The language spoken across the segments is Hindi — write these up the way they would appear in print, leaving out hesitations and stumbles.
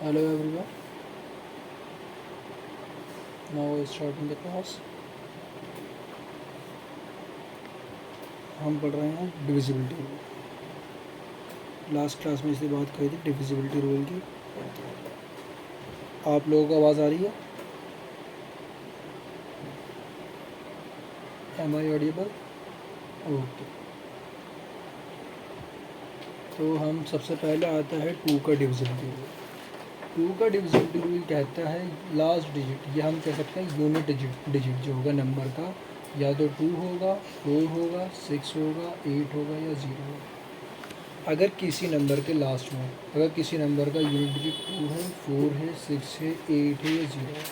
Hello everyone. Now starting the class. हम पढ़ रहे हैं डिविजिबिलिटी रूल। लास्ट क्लास में इसे बात करी थी डिविजिबिलिटी रूल की। आप लोगों को आवाज़ आ रही है? Am I audible? ओके। तो हम सबसे पहले आता है 2 का डिविजिबिलिटी रूल। 2 का डिविजिबिलिटी रूल कहता है लास्ट डिजिट, या हम कह सकते हैं यूनिट डिजिट जो होगा नंबर का, या तो 2 होगा, 4 होगा, 6 होगा, 8 होगा या 0 होगा। अगर किसी नंबर के लास्ट में, अगर किसी नंबर का यूनिट डिजिट 2 है, 4 है, 6 है, 8 है या 0 है,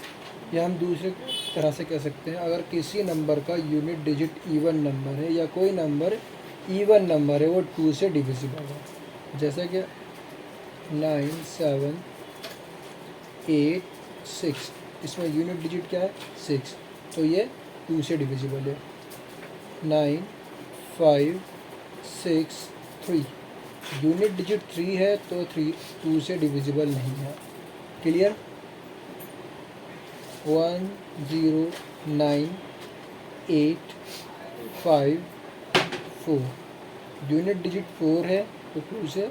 या हम दूसरे तरह से कह सकते हैं अगर किसी नंबर का यूनिट डिजिट इवन नंबर है या कोई नंबर इवन नंबर है वो 2 से डिविजिबल है। जैसे कि 9, 7, 8, 6, इसमें यूनिट डिजिट क्या है 6, तो ये 2 से डिविजिबल है। 9, 5, 6, 3, यूनिट डिजिट 3 है तो 2 से डिविजिबल नहीं है। क्लियर? 1, 0, 9, 8, 5, 4, यूनिट डिजिट 4 है तो 2 से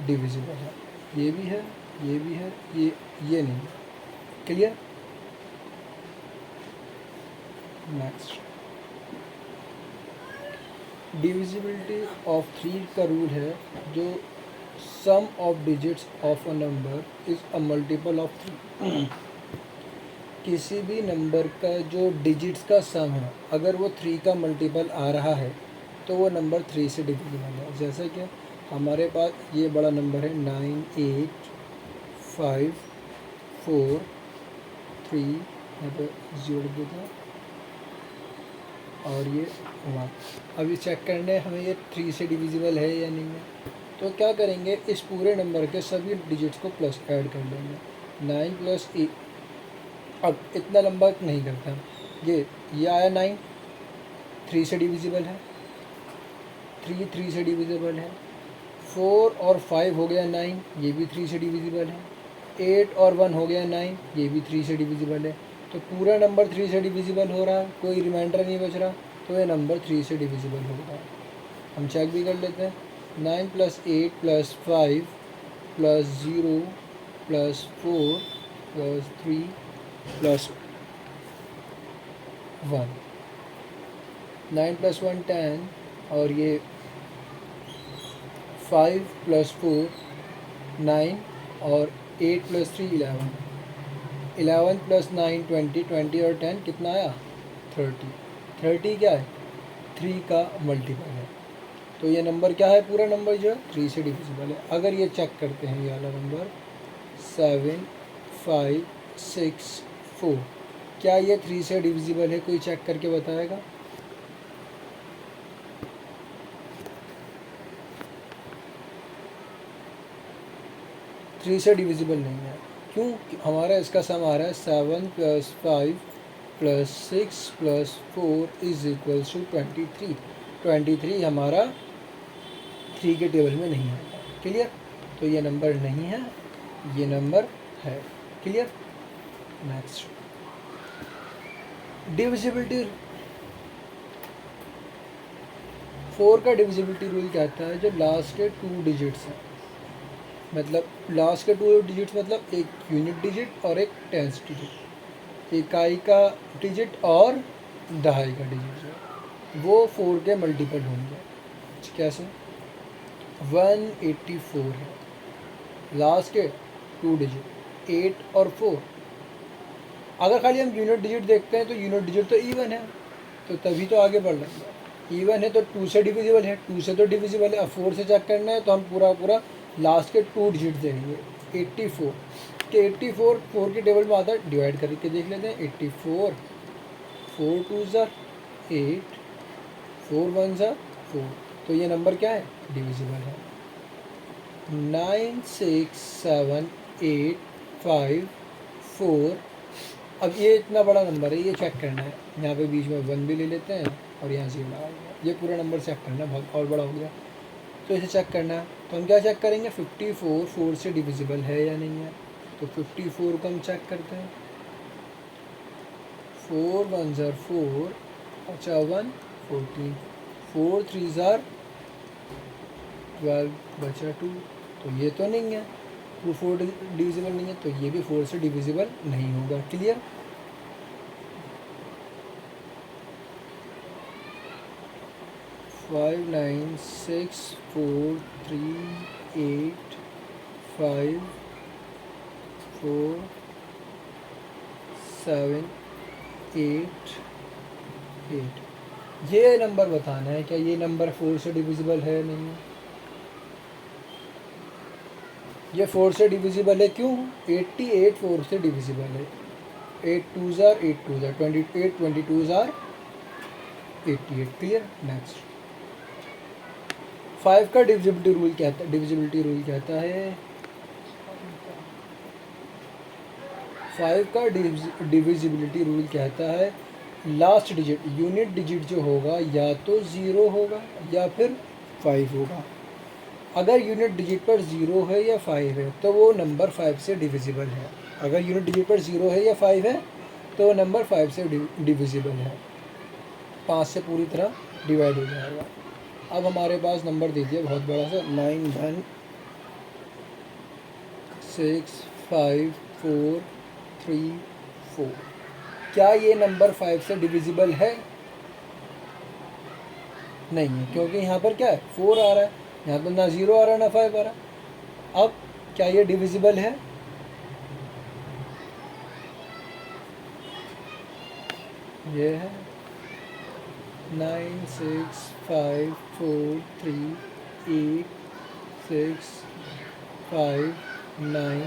डिविजिबल है। ये भी है, ये भी है, ये नहीं है। क्लियर? नेक्स्ट, डिविजिबिलिटी ऑफ 3 का रूल है जो sum of digits of a number is a multiple of 3। किसी भी नंबर का जो डिजिट्स का सम है अगर वो 3 का मल्टीपल आ रहा है तो वो नंबर 3 से डिविजिबल है। जैसे कि हमारे पास ये बड़ा नंबर है 9, 8, 5, 4, 3, यहाँ पे 0 लिख देते हैं और ये 1। अब ये चेक करने हमें ये 3 से डिविजिबल है या नहीं है। तो क्या करेंगे, इस पूरे नंबर के सभी डिजिट्स को प्लस ऐड कर लेंगे। 9 प्लस 8, अब इतना लंबा नहीं करता, ये आया 9, 3 से डिविजिबल है, 3 से डिविजिबल है। 4 और 5 हो गया 9, ये भी 3 से डिविजिबल है। 8 और 1 हो गया 9, ये भी 3 से डिविजिबल है। तो पूरा नंबर 3 से डिविजिबल हो रहा है, कोई रिमाइंडर नहीं बच रहा, तो ये नंबर 3 से डिविजिबल हो रहा है। हम चेक भी कर लेते हैं। 9 plus 8 plus 5 plus 0 plus 4 plus 3 plus 1, 9 plus 1 10, और ये 5 प्लस 4 9, और 8 प्लस 3 11, 11 प्लस 9 20, 20 और 10 कितना आया 30। 30 क्या है 3 का मल्टीपल है। तो ये नंबर क्या है, पूरा नंबर जो है 3 से डिविजिबल है। अगर ये चेक करते हैं ये वाला नंबर 7, 5, 6, 4, क्या ये 3 से डिविजिबल है? कोई चेक करके बताएगा? थ्री से डिविजिबल नहीं है। क्यों? हमारा इसका सम आ रहा है 7 plus 5 plus 6 plus 4 is equals to 23। 23 हमारा 3 के टेबल में नहीं है। क्लियर? तो ये नंबर नहीं है, ये नंबर है। क्लियर? नेक्स्ट, डिविजिबिलिटी 4 का डिविजिबिलिटी रूल कहता है जो लास्ट के 2 डिजिट्स हैं, मतलब लास्ट के 2 डिजिट्स मतलब एक यूनिट डिजिट और एक टेंस डिजिट, इकाई का डिजिट और दहाई का डिजिट जो है वो 4 के मल्टीपल होंगे। कैसे? 184 है, लास्ट के 2 डिजिट 8 और 4। अगर खाली हम यूनिट डिजिट देखते हैं तो यूनिट डिजिट तो इवन है, तो तभी तो आगे बढ़ रहे हैं। इवन है तो 2 से डिविजिबल है, 2 से तो डिविजिबल है। अब 4 से चेक करना है तो हम पूरा लास्ट के 2 डिजिट देखेंगे। 84 के 84 4 के टेबल में आता है, डिवाइड करके देख लेते हैं। 84, 4 2 ज़ा 8, 4 1 ज़ा 4, तो ये नंबर क्या है, डिविजिबल है। 9 6 7 8 5 4, अब ये इतना बड़ा नंबर है, ये चेक करना है। यहाँ पे बीच में 1 भी ले लेते हैं और यहाँ 0 लगा दिया। ये पूरा नंबर चेक करना है, बहुत और बड़ा हो गया तो इसे चेक करना है। तो हम क्या चेक करेंगे, 54 4 से डिविजिबल है या नहीं है। तो 54 को हम चेक करते हैं। 4 1 ज़ार 4, अच्छा 1 14, 4 3 ज़ार 12, बचा 2। तो ये तो नहीं है, 2 4 डिविजिबल नहीं है, तो ये भी 4 से डिविजिबल नहीं होगा। क्लियर? फाइव 9 6 4 3 8 5 4 7 8 8। ये नंबर बताना है, क्या ये नंबर 4 से डिविजिबल है? नहीं है। ये 4 से डिविजिबल है, क्यों? 88 4 से डिविजिबल है। 8 2 ज़ार 8 2 ज़ार 28, 22 ज़ार 88। क्लियर? नेक्स्ट 5 का डिविजिबिलिटी रूल कहता है 5 का डिविजिबिलिटी रूल कहता है लास्ट डिजिट, यूनिट डिजिट जो होगा या तो 0 होगा या फिर 5 होगा। अगर यूनिट डिजिट पर 0 है या 5 है तो वो नंबर 5 से डिविजिबल है। अगर यूनिट डिजिट पर 0 है या 5 है तो वो नंबर 5 से डिविजिबल है, 5 से पूरी तरह डिवाइड हो जाएगा। अब हमारे पास नंबर दीजिए बहुत बड़ा सा, 9 1 6 5 4 3 4। क्या ये नंबर 5 से डिविजिबल है? नहीं है, क्योंकि यहाँ पर क्या है 4 आ रहा है, यहाँ पर ना 0 आ रहा है ना 5 आ रहा है। अब क्या ये डिविजिबल है? ये है 9 6 5 4 3 8 6 5 9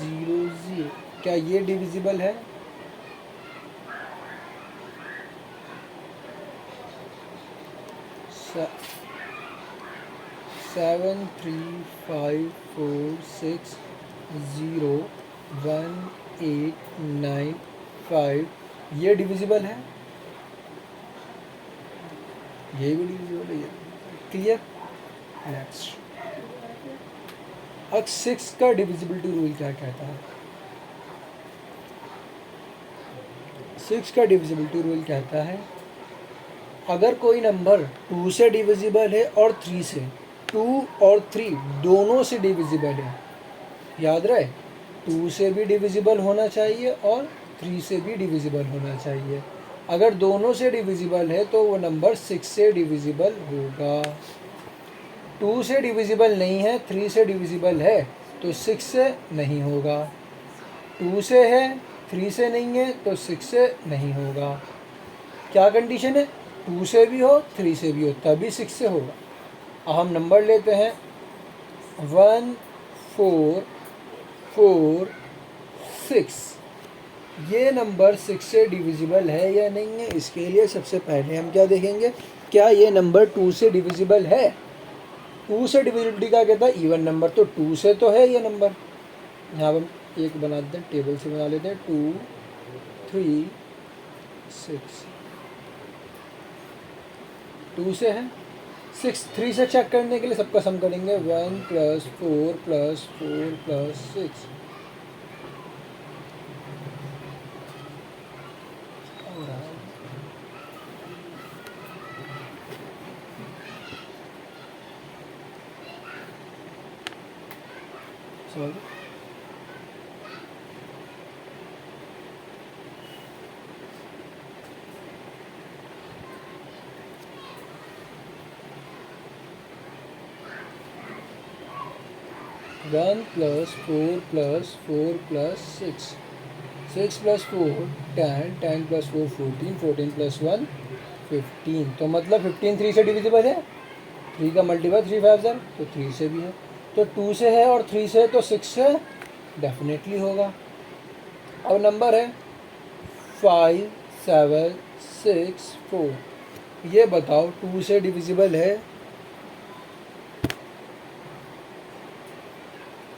0 0। क्या ये डिविजिबल है? सेवन 3 5 4 6 0 1 8 9 5, ये डिविजिबल है, ये भी डिविजिबल है। क्लियर? नेक्स्ट, अब 6 का डिविजिबिलिटी रूल क्या कहता है? 6 का डिविजिबिलिटी रूल कहता है अगर कोई नंबर 2 से डिविजिबल है और 3 से, 2 और 3 दोनों से डिविजिबल है, याद रहे 2 से भी डिविजिबल होना चाहिए और 3 से भी डिविजिबल होना चाहिए। अगर दोनों से डिविजिबल है तो वो नंबर 6 से डिविजिबल होगा। 2 से डिविजिबल नहीं है, 3 से डिविजिबल है तो 6 से नहीं होगा। 2 से है, 3 से नहीं है तो 6 से नहीं होगा। क्या कंडीशन है? 2 से भी हो 3 से भी हो तभी 6 से होगा। अब हम नंबर लेते हैं 1 4 4 6। ये नंबर 6 से डिविजिबल है या नहीं है? इसके लिए सबसे पहले हम क्या देखेंगे, क्या ये नंबर 2 से डिविजिबल है? 2 से डिविजिबिलिटी क्या कहता है? इवन नंबर, तो 2 से तो है ये नंबर। यहाँ पर हम एक बना देते हैं, टेबल से बना लेते हैं 2 3 6। 2 से है, 6 3 से चेक करने के लिए सबका सम करेंगे 1 + 4 + 4 + 6। सॉरी 1 + 4 + 4 + 6, 6 + 4 10, 10 + 4 14, 14 + 1 15। तो मतलब 15 3 से डिविजिबल है, 3 का मल्टीपल 3 5 ज़ार, तो 3 से भी है। तो 2 से है और 3 से है तो 6 से डेफिनेटली होगा। अब नंबर है 5 7 6 4। ये बताओ 2 से डिविजिबल है?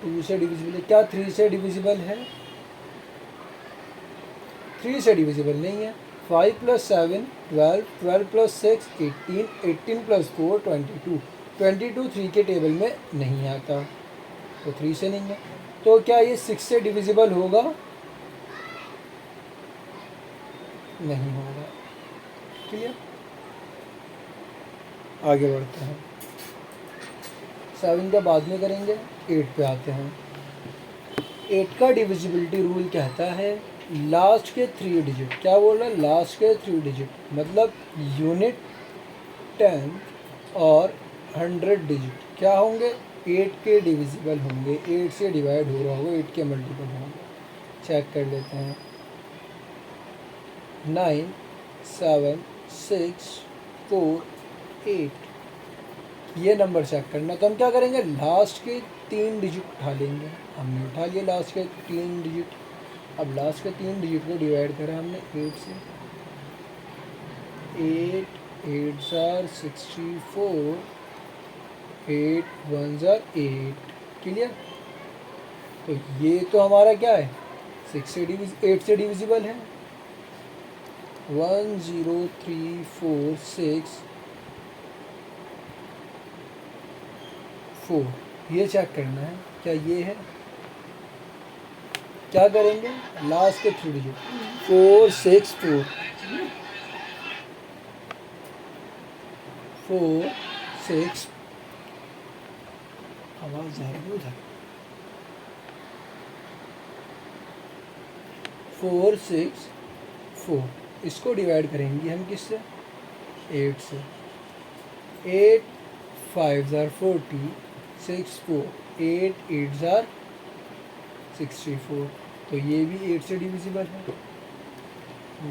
2 से डिविजिबल है। क्या 3 से डिविजिबल है? 3 से डिविजिबल नहीं है। 5 + 7 12, 12 + 6 18, 18 + 4 22, 22 3 के टेबल में नहीं आता, तो 3 से नहीं है। तो क्या ये 6 से डिविजिबल होगा? नहीं होगा। क्लियर? आगे बढ़ते हैं। 7 का बाद में करेंगे, 8 पे आते हैं। 8 का डिविजिबिलिटी रूल कहता है लास्ट के 3 डिजिट, क्या बोल रहा है? लास्ट के 3 डिजिट मतलब यूनिट, 10 और 100 डिजिट क्या होंगे? 8 के डिविजिबल होंगे, 8 से डिवाइड हो रहा होगा, 8 के मल्टीपल होंगे। चेक कर लेते हैं। 9 7 6 4 8 ये नंबर चेक करना। तो हम क्या करेंगे? लास्ट के 3 डिजिट उठा लेंगे। हमने उठा लिए लास्ट के 3 डिजिट। अब लास्ट के 3 डिजिट को डिवाइड करा हमने 8 से। 8 8 जार 64, 8 1 जार 8। क्लियर? तो ये तो हमारा क्या है? 8 से डिविजिबल है। 1 0 3 4 6 4 ये चेक करना है क्या ये है। क्या करेंगे? लास्ट के 3 डिजिट 4 6 4 4 6 आवाज जा रही है उधर। 4 6 4 इसको डिवाइड करेंगे हम किससे? 8 से। 8 5 जार 40, 6 4 8 8 जार 64। तो ये भी 8 से डिविजिबल है।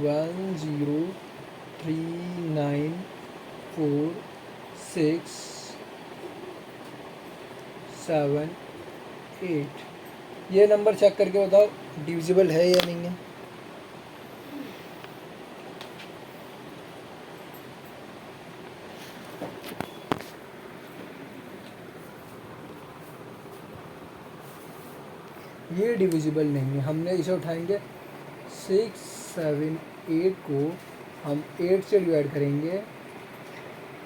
1 0 3 9 4 6 7 8 ये नंबर चेक करके बताओ डिविजिबल है या नहीं है। ये डिविजिबल नहीं है। हमने इसे उठाएंगे 6 7 8 को हम 8 से डिवाइड करेंगे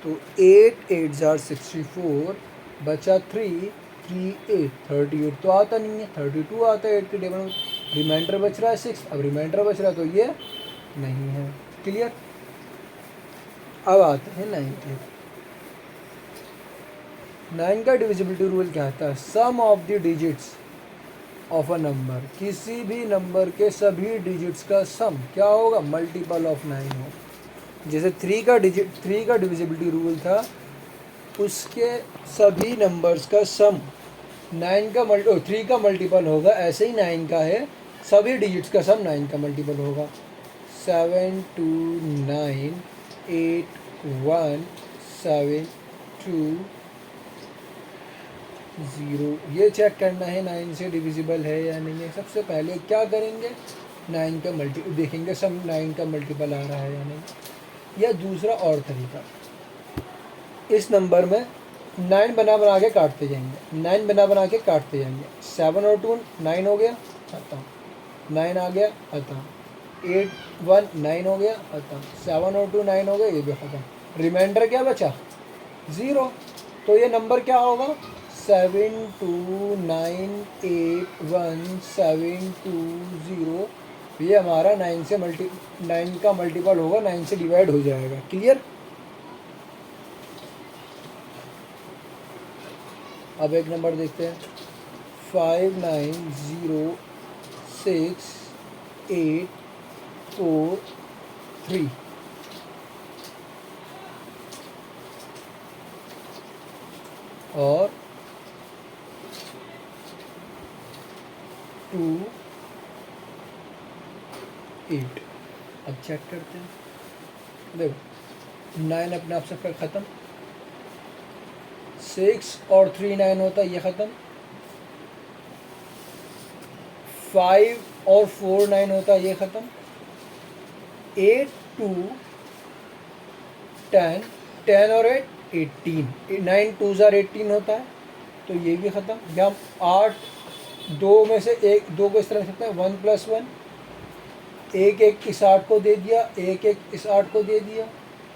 तो 8 8 जार 64 बचा 3 3 8 38 तो आता नहीं है। 32 आता है 8 के टेबल में। रिमाइंडर बच रहा है 6। अब रिमाइंडर बच रहा है तो ये नहीं है। क्लियर? अब आते हैं 9 के। 9 का डिविजिबिलिटी रूल कहता है sum of the digits of a number, किसी भी नंबर के सभी डिजिट्स का सम क्या होगा? मल्टीपल ऑफ 9 हो। जैसे 3 का डिविजिबिलिटी रूल था, उसके सभी नंबर्स का सम 3 का मल्टीपल होगा। ऐसे ही 9 का है, सभी डिजिट्स का सम 9 का मल्टीपल होगा। 7 2 9 8 1 7 2 0 ये चेक करना है 9 से डिविजिबल है या नहीं है। सबसे पहले क्या करेंगे? 9 का देखेंगे सम 9 का मल्टीपल आ रहा है या नहीं। या दूसरा और तरीका, इस नंबर में 9 बना के काटते जाएंगे। 9 बना के काटते जाएंगे। 7 और 2 9 हो गया, खत्म। 9 आ गया, खत्म। 8 1 9 हो गया, खत्म। 7 और 2 9 हो गया, ये भी खत्म। रिमाइंडर क्या बचा? 0। तो ये नंबर क्या होगा? 7 2 9 8 1 7 2 0। ये हमारा 9 का मल्टीपल होगा, 9 से डिवाइड हो जाएगा। क्लियर? अब एक नंबर देखते हैं 5 9 0 6 8 4 3। और 2 8। अब चेक करते हैं। देखो 9 अपने आप से फिर ख़त्म। 6 और 3 9 होता है, ये ख़त्म। 5 और 4 9 होता है, ये ख़त्म। 8 2 10 10 और 8 18 9 2 जार 18 होता है, तो ये भी ख़त्म। या हम 8 2 में से एक 2 को इस तरह लिख सकते हैं 1 + 1। एक इस 8 को दे दिया, एक इस 8 को दे दिया,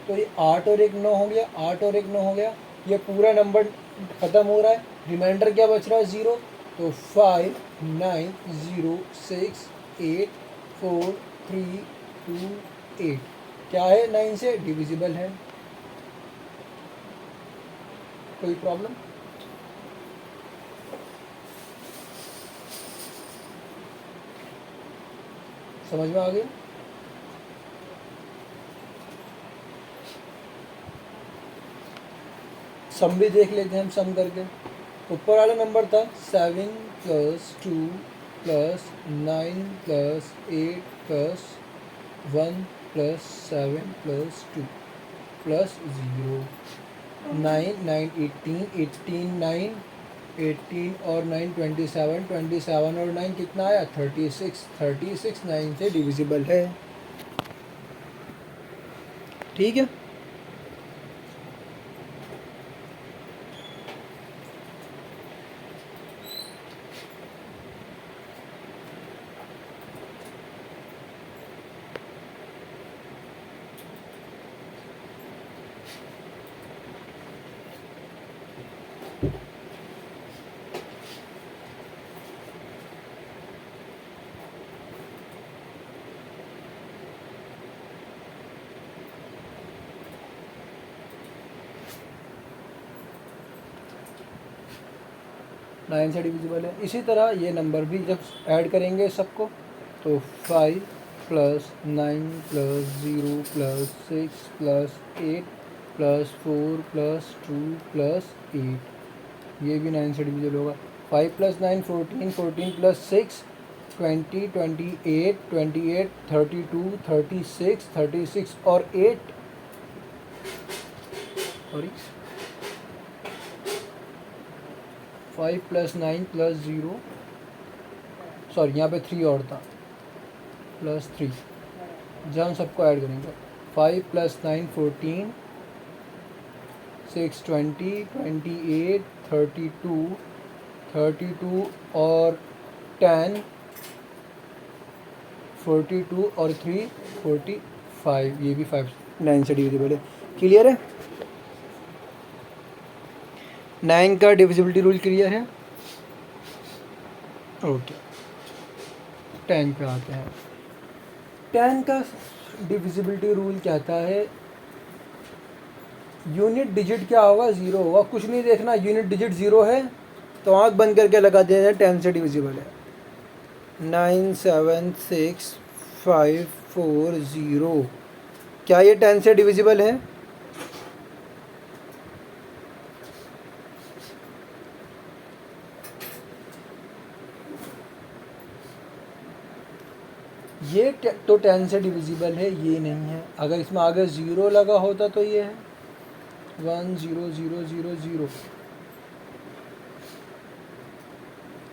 तो ये 8 और 1 9 हो गया, 8 और 1 9 हो गया। ये पूरा नंबर ख़त्म हो रहा है। रिमाइंडर क्या बच रहा है? 0। तो 5 9 0 6 8 4 3 2 8 क्या है, 9 से डिविजिबल है। कोई प्रॉब्लम? समझ में आ गया? सम भी देख लेते हैं हम, सम करके। ऊपर वाला नंबर था 7 + 2 + 9 + 8 + 1 + 7 + 2 + 0 9 9 18 18 9 18 और 9 27 27 और 9 कितना आया, 36 36 9 से डिविजिबल है। ठीक है। नाइन से डिविजिबल है। इसी तरह ये नंबर भी जब ऐड करेंगे सबको, तो 5 + 9 + 0 + 6 + 8 + 4 + 2 + 8, ये भी 9 से डिविजिबल होगा। 5 + 9 14 14 + 6 20 28 28 32 36 36 और 8 सॉरी 5 + 9 + 0 सॉरी यहाँ पे 3 और था +3। जब हम सबको ऐड करेंगे 5 + 9 14 6 20 28 32 32 और 10 42 और 3 45, ये भी 5 9 से डिविजिबल है। क्लियर है? 9 का डिविजिबिलिटी रूल क्लियर है? ओके, 10 पे आते हैं। 10 का डिविजिबिलिटी रूल कहता है यूनिट डिजिट क्या होगा, 0 होगा। कुछ नहीं देखना, यूनिट डिजिट 0 है तो आंख बंद करके लगा देना 10 से डिविजिबल है। 9 7 6 5 4 0, क्या ये 10 से डिविजिबल है? ये तो 10 से डिविजिबल है, ये नहीं है। अगर इसमें आगे 0 लगा होता तो ये है 1 0 0 0 0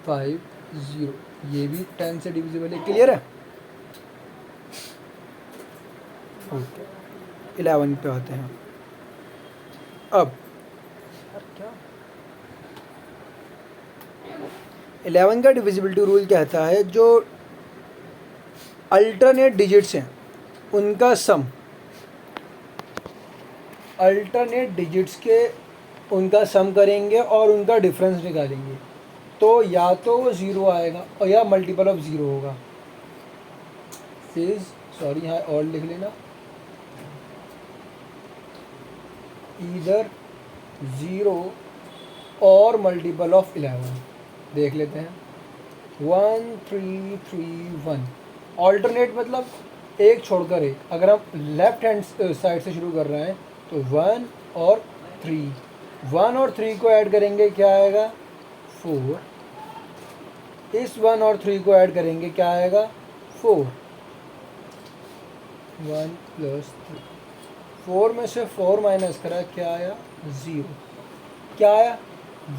5 0, ये भी 10 से डिविजिबल है। क्लियर है? ओके, 11 पे आते हैं। अब क्या 11 का डिविजिबिलिटी रूल कहता है जो अल्टरनेट डिजिट्स हैं उनका सम, अल्टरनेट डिजिट्स के उनका सम करेंगे और उनका डिफरेंस निकालेंगे, तो या तो वो 0 आएगा और या मल्टीपल ऑफ 0 होगा। सॉरी यहाँ और लिख लेना, ईदर 0 और मल्टीपल ऑफ 11। देख लेते हैं 1 3 3 1। ऑल्टरनेट मतलब एक छोड़कर एक। अगर हम लेफ्ट हैंड साइड से शुरू कर रहे हैं तो 1 और 3, 1 और 3 को ऐड करेंगे क्या आएगा, 4। इस 1 और 3 को ऐड करेंगे क्या आएगा, 4। 1 + 3, 4 में से 4 माइनस करा क्या आया, 0। क्या आया,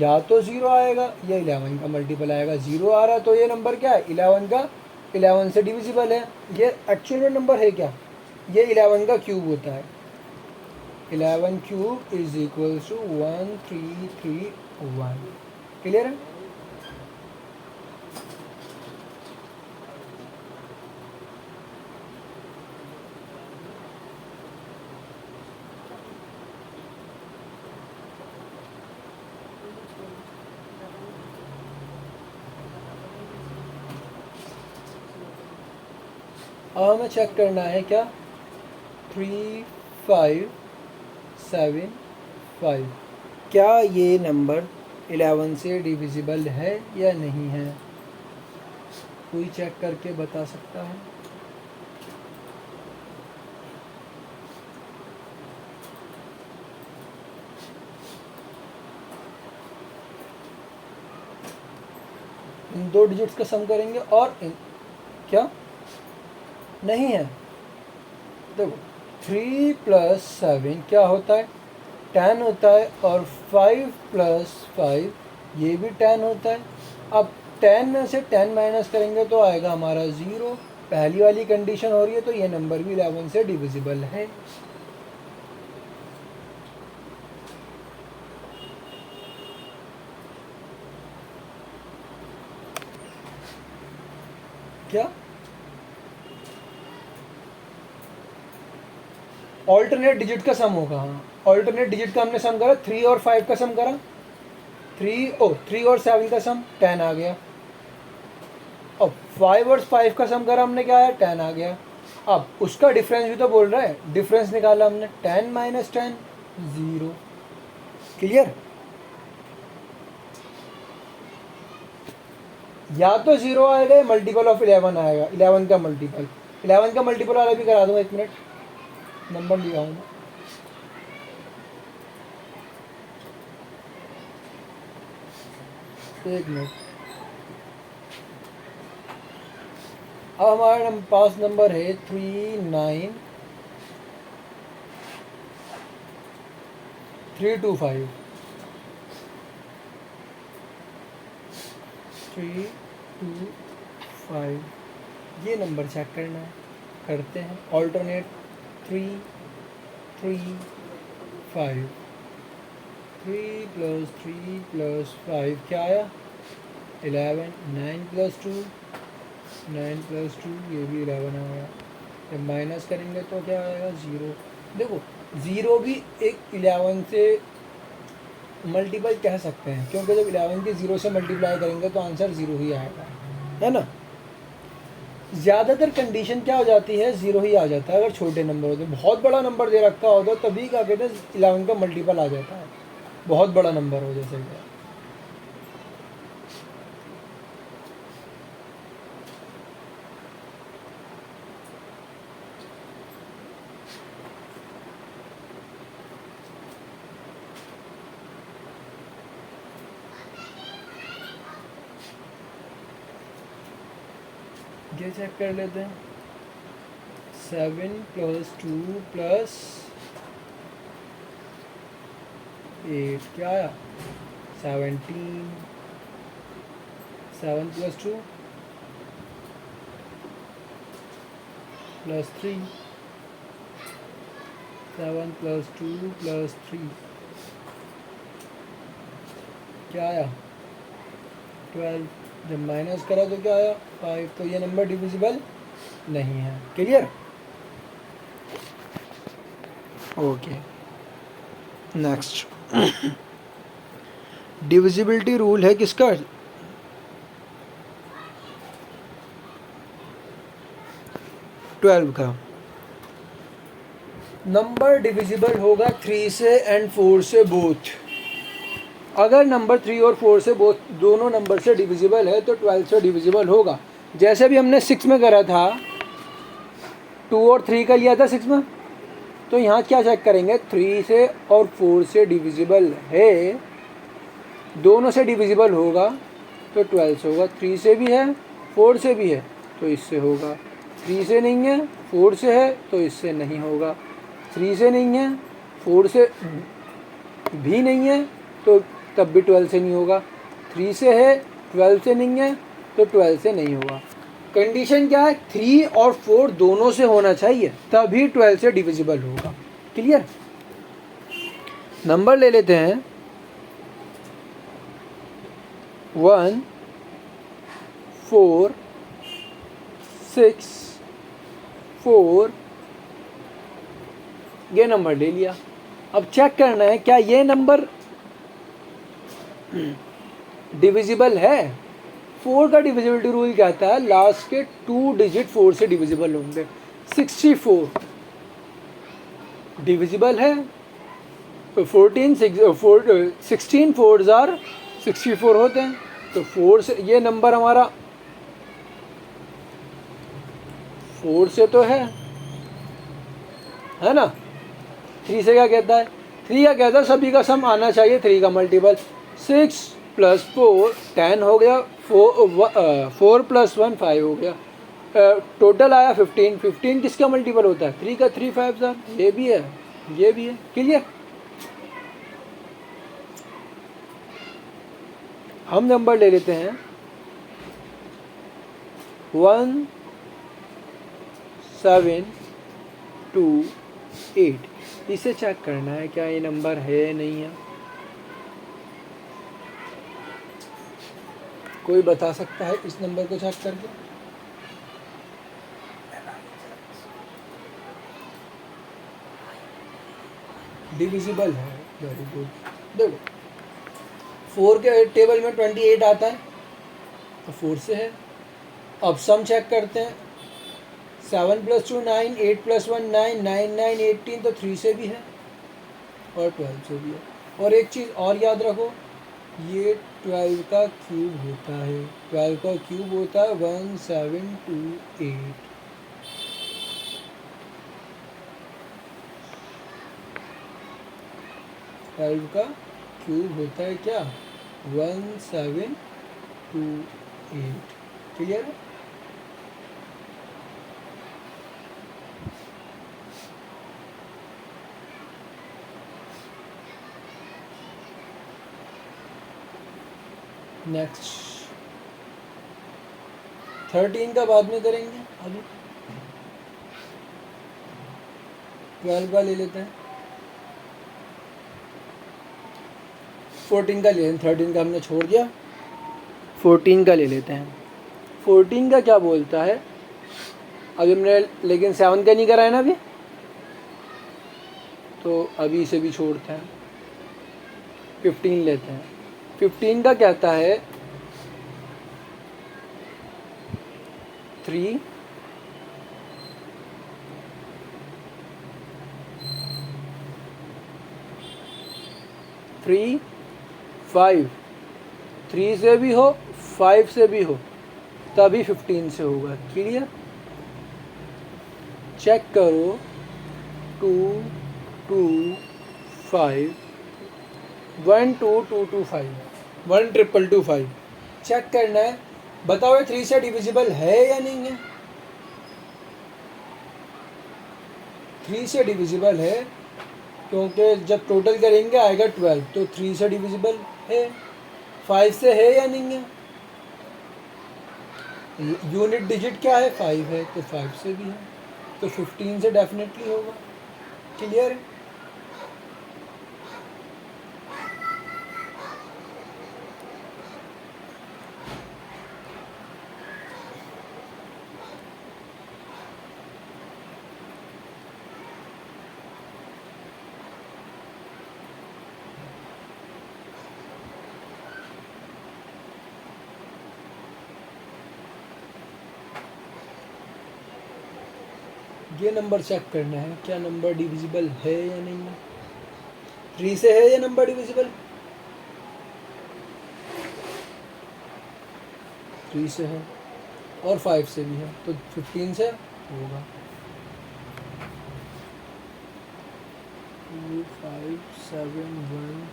या तो 0 आएगा या 11 का मल्टीपल आएगा। 0 आ रहा तो ये नंबर क्या है, 11 का 11 से डिविजिबल है। ये एक्चुअल में नंबर है क्या, ये 11 का क्यूब होता है। 11 क्यूब = 1331। क्लियर है? अब हमें चेक करना है क्या 3575, क्या ये नंबर 11 से डिविजिबल है या नहीं है? कोई चेक करके बता सकता है? इन दो डिजिट्स का सम करेंगे और क्या नहीं है? देखो 3 + 7 क्या होता है? 10 होता है, और 5 + 5 ये भी 10 होता है। अब 10 में से 10 माइनस करेंगे तो आएगा हमारा 0। पहली वाली कंडीशन हो रही है, तो ये नंबर भी 11 से डिविजिबल है। क्या ऑल्टरनेट डिजिट का सम होगा? हाँ, ऑल्टरनेट डिजिट का हमने सम करा, 3 और 5 का सम करा, 3 और 7 का सम 10 आ गया। अब 5 और 5 का सम करा हमने, क्या आया? 10 आ गया। अब उसका डिफरेंस भी तो बोल रहा है, डिफरेंस निकाला हमने, 10 - 10 0। क्लियर? या तो 0 आएगा, मल्टीपल ऑफ 11 आएगा, 11 का मल्टीपल। 11 का मल्टीपल वाला भी करा दूंगा, 1 मिनट, नंबर लिया हूँ। एक मिनट। अब हमारे पास नंबर है 39325। 325 ये नंबर चेक करना है, करते हैं। ऑल्टरनेट 3 3 5, 3 + 3 + 5 क्या आया? 11। 9 + 2, 9 + 2 ये भी 11 आ गया। जब माइनस करेंगे तो क्या आएगा? 0। देखो 0 भी एक 11 से मल्टीपल कह सकते हैं, क्योंकि जब 11 के 0 से मल्टीप्लाई करेंगे तो आंसर 0 ही आएगा, है ना? ज़्यादातर कंडीशन क्या हो जाती है? 0 ही आ जाता है अगर छोटे नंबर होते। बहुत बड़ा नंबर दे रखा होता तभी क्या कहते हैं 11 का मल्टीपल आ जाता है, बहुत बड़ा नंबर हो जैसे कि। ये चेक कर लेते हैं। 7 + 2 + 8 क्या आया? 17। 7 + 2 + 3, 7 + 2 + 3 क्या आया? 12। जब माइनस करा तो क्या आया? 5। तो ये नंबर डिविजिबल नहीं है। Clear? Okay, next. Divisibility rule है किसका? 12 का। नंबर डिविजिबल होगा 3 से एंड 4 से बोथ। अगर नंबर 3 और 4 से बोथ दोनों नंबर से डिविजिबल है तो 12 से डिविजिबल होगा। जैसे भी हमने 6 में करा था, 2 और 3 का लिया था 6 में, तो यहाँ क्या चेक करेंगे? 3 से और 4 से डिविजिबल है, दोनों से डिविजिबल होगा तो 12 से होगा। 3 से भी है, 4 से भी है तो इससे होगा। 3 से नहीं है, 4 से है तो इससे नहीं होगा। 3 से नहीं है, 4 से भी नहीं है तो तब भी 12 से नहीं होगा। 3 से है, 12 से नहीं है तो 12 से नहीं होगा। कंडीशन क्या है? 3 और 4 दोनों से होना चाहिए तभी 12 से डिविजिबल होगा। क्लियर? नंबर ले लेते हैं 1 4 6 4, ये नंबर ले लिया। अब चेक करना है क्या ये नंबर डिविजिबल है। 4 का डिविजिबिलिटी रूल कहता है लास्ट के 2 डिजिट 4 से डिविजिबल होंगे। 64 डिविजिबल है, 16 फोर्स आर 64 होते हैं, तो 4 से ये नंबर हमारा 4 से तो है ना। 3 से क्या कहता है, 3 का कहता है सभी का सम आना चाहिए 3 का मल्टीपल। 6 + 4 10 हो गया, 4 + 1 5 हो गया, टोटल आया 15। 15 किसका मल्टीपल होता है, 3 का। 3 5 सर, ये भी है ये भी है, क्लियर। हम नंबर ले लेते हैं 1 7 2 8। इसे चेक करना है क्या ये नंबर है नहीं है। कोई बता सकता है इस नंबर को चेक करके? डिविजिबल है, वेरी गुड। देखो 4 के टेबल में 28 आता है, तो 4 से है। अब सम चेक करते हैं, 7 + 2 9, 8 + 1 9, 9 9 18, तो 3 से भी है और 12 से भी है। और एक चीज़ और याद रखो, ये 12 का क्यूब होता है, 12 का क्यूब होता है 1728। ट्वेल्व का क्यूब होता है क्या, 1728। क्लियर है। नेक्स्ट 13 का बाद में करेंगे, अभी 12 का ले लेते हैं। 14 का ले लें, 13 का हमने छोड़ दिया, 14 का ले लेते हैं। 14 का क्या बोलता है, अभी हमने लेकिन 7 का नहीं कराया ना अभी, तो अभी इसे भी छोड़ते हैं, 15 लेते हैं। 15 का कहता है 3 3 5, 3 से भी हो 5 से भी हो, तभी 15 से होगा। क्लियर। चेक करो 2 2 5 1 2 2 2 5 1 2 2 5 चेक करना है। बताओ ये 3 से डिविजिबल है या नहीं है। 3 से डिविजिबल है, क्योंकि जब टोटल करेंगे आएगा 12, तो 3 से डिविजिबल है। 5 से है या नहीं है, यूनिट डिजिट क्या है, 5 है, तो 5 से भी है, तो 15 से डेफिनेटली होगा। क्लियर है। ये नंबर चेक करना है क्या नंबर डिविजिबल है या नहीं है। 3 से है ये नंबर डिविजिबल, 3 से है और 5 से भी है, तो 15 से होगा। 2 5 7 1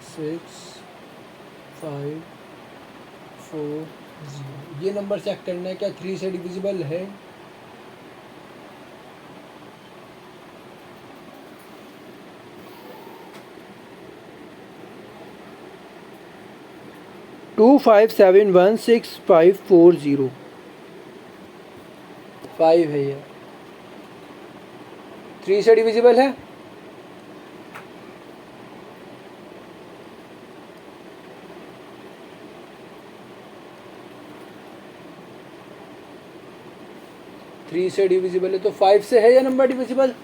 6 5 4 0। ये नंबर चेक करना है क्या 3 से डिविजिबल है। 2 5 7 1 6 5 4 0, 5 है ये। 3 से डिविजिबल है, थ्री से डिविजिबल है, तो 5 से है या नंबर डिविजिबल,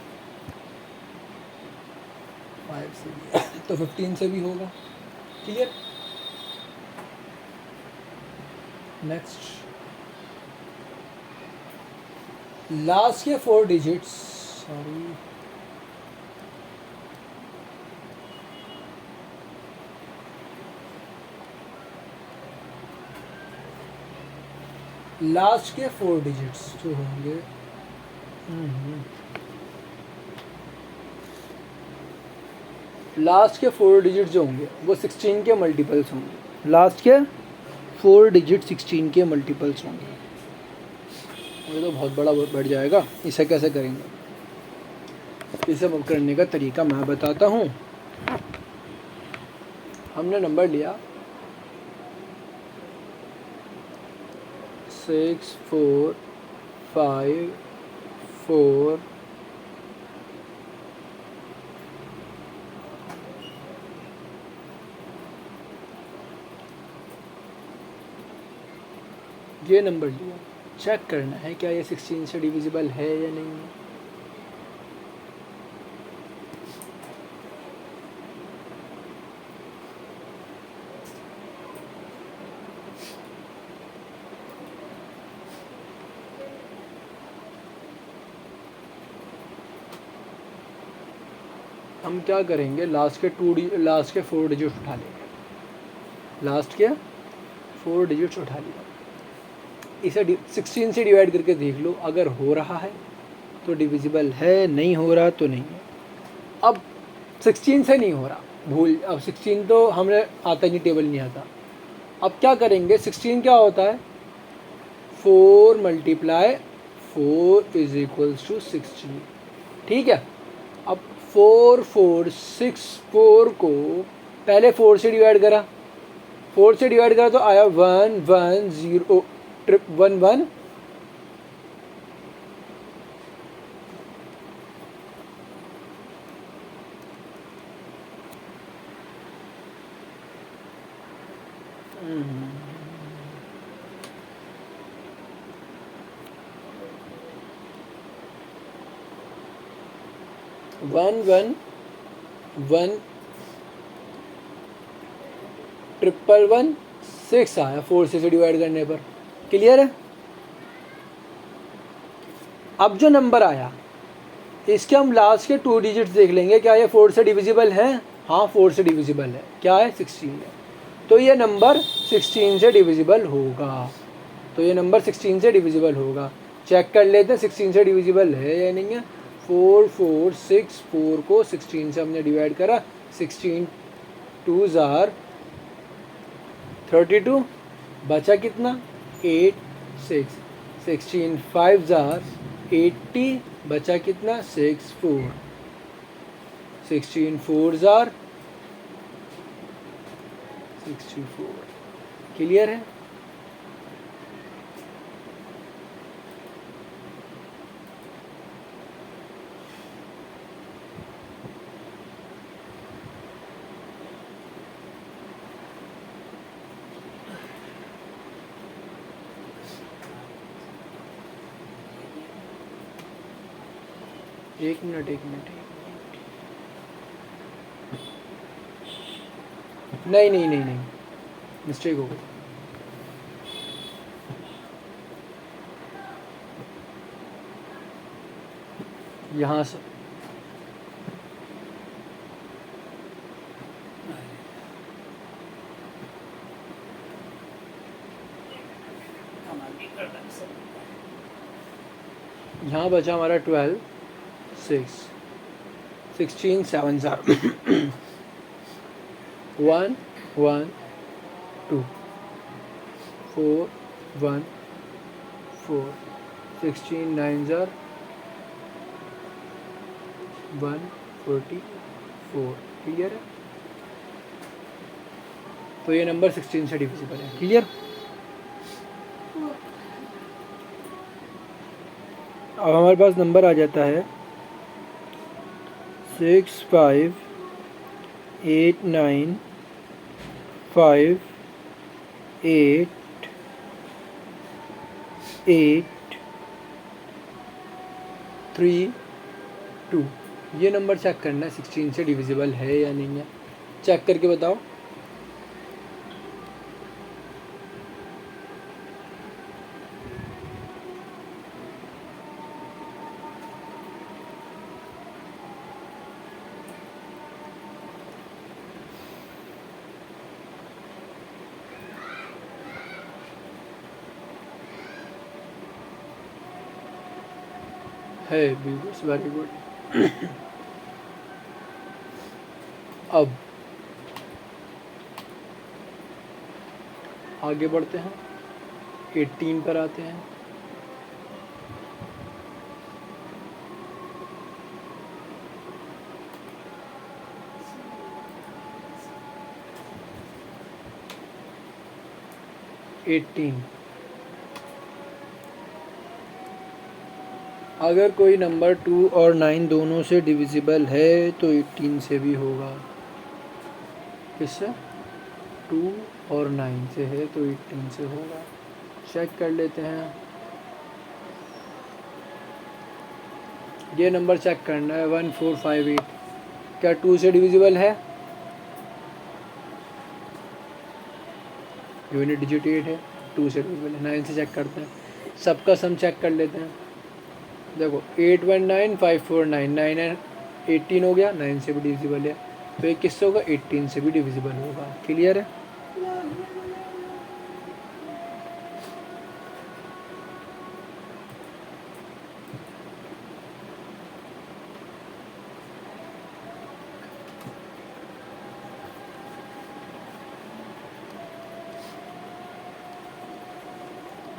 5 से भी तो 15 से भी होगा। क्लियर। नेक्स्ट, लास्ट के 4 डिजिट्स, सॉरी, लास्ट के 4 डिजिट्स जो होंगे, लास्ट के 4 डिजिट जो होंगे वो 16 के मल्टीपल्स होंगे। लास्ट के 4 डिजिट 16 के मल्टीपल्स होंगे। ये तो बहुत बड़ा बढ़ जाएगा। इसे कैसे करेंगे? इसे करने का तरीका मैं बताता हूँ। हमने नंबर लिया 6 4 5 4 ये नंबर लिया। चेक करना है क्या ये 16 से डिविजिबल है या नहीं है। हम क्या करेंगे, लास्ट के 4 डिजिट उठा लेंगे। लास्ट के 4 डिजिट्स उठा लिया, इसे 16 से डिवाइड करके देख लो, अगर हो रहा है तो डिविजिबल है, नहीं हो रहा तो नहीं है। अब 16 से नहीं हो रहा, भूल, अब 16 तो हमें आता नहीं, टेबल नहीं आता। अब क्या करेंगे, 16 क्या होता है, 4 × 4 = 16, ठीक है। अब 4 4 6 4 को पहले 4 से डिवाइड करा, 4 से डिवाइड करा तो आया 1 1 0 1 1 1 1 1 1 1 6 आया 4 से डिवाइड करने पर। क्लियर है? अब जो नंबर आया इसके हम लास्ट के 2 डिजिट्स देख लेंगे, क्या ये 4 से डिविजिबल है? हाँ, 4 से डिविजिबल है। क्या है? 16 है। तो ये नंबर 16 से डिविजिबल होगा। तो ये नंबर 16 से डिविजिबल होगा। चेक कर लेते हैं 16 से डिविजिबल है या नहीं है। 4 4 6 4 को 16 से हमने डिवाइड करा, 16 2s are 32, बचा कितना? 8 6, 16 5s are 80, बचा कितना? 6 4, 16 4s are 64। क्लियर है? एक मिनट नहीं, मिस्टेक हो गई। यहाँ से यहाँ बचा हमारा 12 6, 16 7s are 1 1 2 4 1 4, 16 9s are 144। Clear है? तो ये नंबर 16 से डिविजिबल है। क्लियर? अब हमारे पास नंबर आ जाता है 6 5 8 9 5 8 8 3 2। ये नंबर चेक करना है 16 से डिविजिबल है या नहीं है। चेक करके बताओ। है बी, वेरी गुड। अब आगे बढ़ते हैं, 18 पर आते हैं। अगर कोई नंबर 2 और 9 दोनों से डिविजिबल है तो 18 से भी होगा। किससे? 2 और 9 से है तो 18 से होगा। चेक कर लेते हैं। ये नंबर चेक करना है, 1458 क्या 2 से डिविजिबल है? यूनिट डिजिट 8 है, 2 से डिविजिबल है। 9 से चेक करते हैं, सबका सम चेक कर लेते हैं। देखो 819 549 9 है 18 हो गया, 9 से भी डिविजिबल है, तो ये किससे होगा? 18 से भी डिविजिबल होगा। क्लियर है?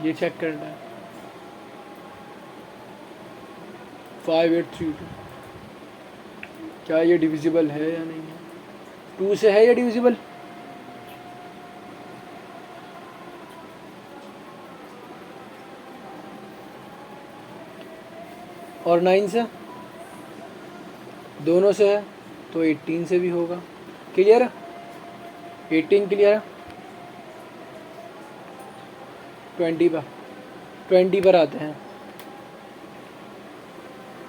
ये चेक करना है। 5832 क्या ये डिविजिबल है या नहीं है? 2 से है या डिविजिबल? और 9 से? दोनों से है तो 18 से भी होगा। क्लियर है? 18 क्लियर है? 20 पर आते हैं।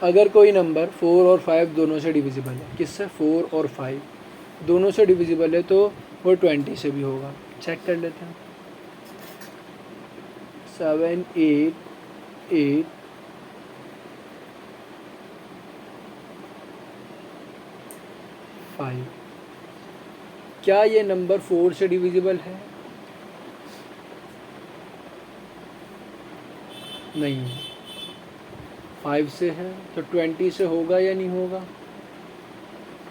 अगर कोई नंबर 4 और 5 दोनों से डिविजिबल है, किससे? 4 और 5 दोनों से डिविजिबल है तो वो 20 से भी होगा। चेक कर लेते हैं। 7 8 8 5 क्या ये नंबर 4 से डिविजिबल है? नहीं। 5 से है तो 20 से होगा या नहीं होगा?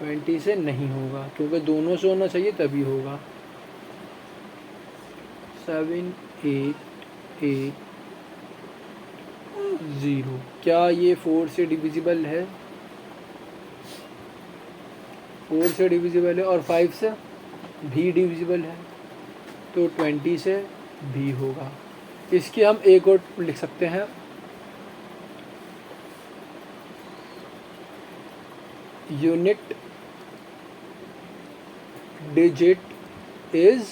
20 से नहीं होगा, क्योंकि दोनों से होना चाहिए तभी होगा। 7 8 8 0 क्या ये 4 से डिविजिबल है? 4 से डिविजिबल है और 5 से भी डिविजिबल है, तो 20 से भी होगा। इसकी हम एक और लिख सकते हैं, unit digit is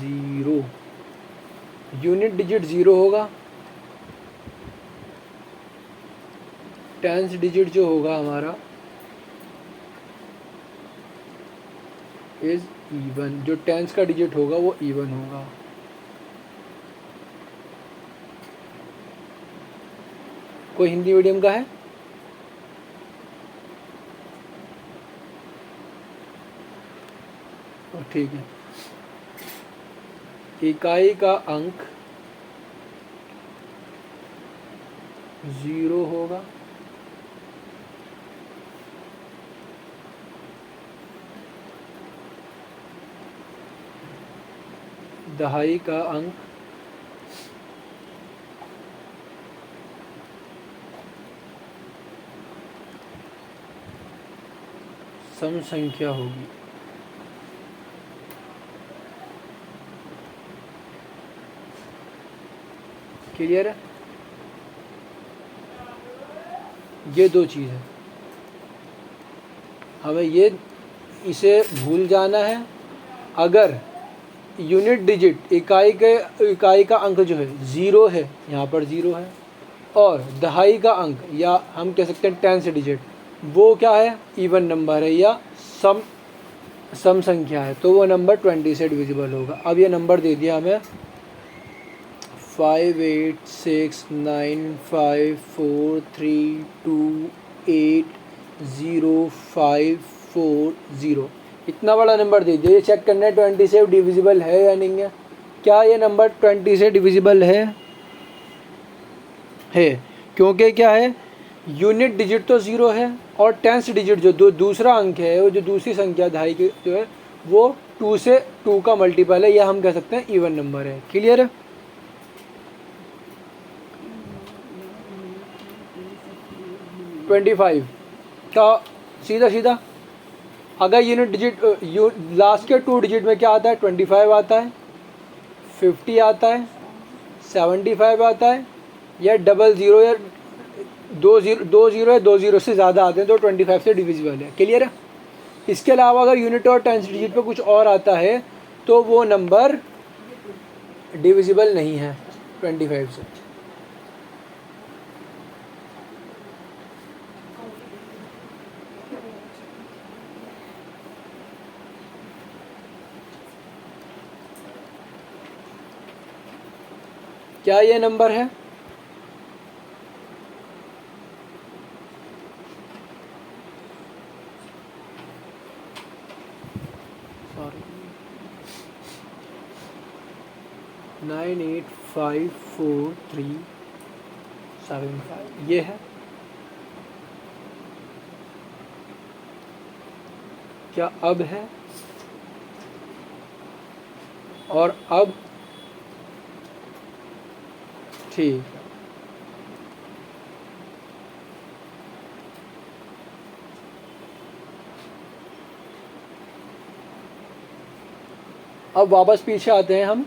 0। Unit digit 0 होगा, टेंस डिजिट जो होगा हमारा इज इवन। जो टेंस का डिजिट होगा वो इवन होगा। कोई हिंदी मीडियम का है? और ठीक है। इकाई का अंक 0 होगा, दहाई का अंक सम संख्या होगी। क्लियर है? ये दो चीज़ है, हमें ये इसे भूल जाना है। अगर यूनिट डिजिट इकाई का अंक जो है 0 है, यहाँ पर 0 है, और दहाई का अंक या हम कह सकते हैं टेंस डिजिट वो क्या है? इवन नंबर है या सम संख्या है, तो वो नंबर 20 से डिविजिबल होगा। अब ये नंबर दे दिया हमें 5 8 6 9 5 4 3 2 8 0 5 4 0 इतना बड़ा नंबर दे दिया। ये चेक करना है 20 से डिविजिबल है या नहीं है। क्या ये नंबर 20 से डिविजिबल है? क्योंकि क्या है, यूनिट डिजिट तो ज़ीरो है और टेंथ डिजिट जो दूसरा अंक है, वो जो दूसरी संख्या दहाई की जो है वो 2 से 2 का मल्टीपल है, या हम कह सकते हैं इवन नंबर है। क्लियर है? ट्वेंटी फाइव का सीधा सीधा अगर यूनिट डिजिट लास्ट के 2 डिजिट में क्या आता है, 25 आता है, 50 आता है, 75 आता है, या डबल ज़ीरो या दो ज़ीरो या 2 ज़ीरो से ज़्यादा आते हैं तो 25 से डिविजिबल है। क्लियर है? इसके अलावा अगर यूनिट और टेंथ डिजिट पे कुछ और आता है तो वो नंबर डिविजिबल नहीं है 25 से। क्या ये नंबर है? सॉरी, 985437 ये है। क्या अब है? और अब ठीक है। अब वापस पीछे आते हैं हम।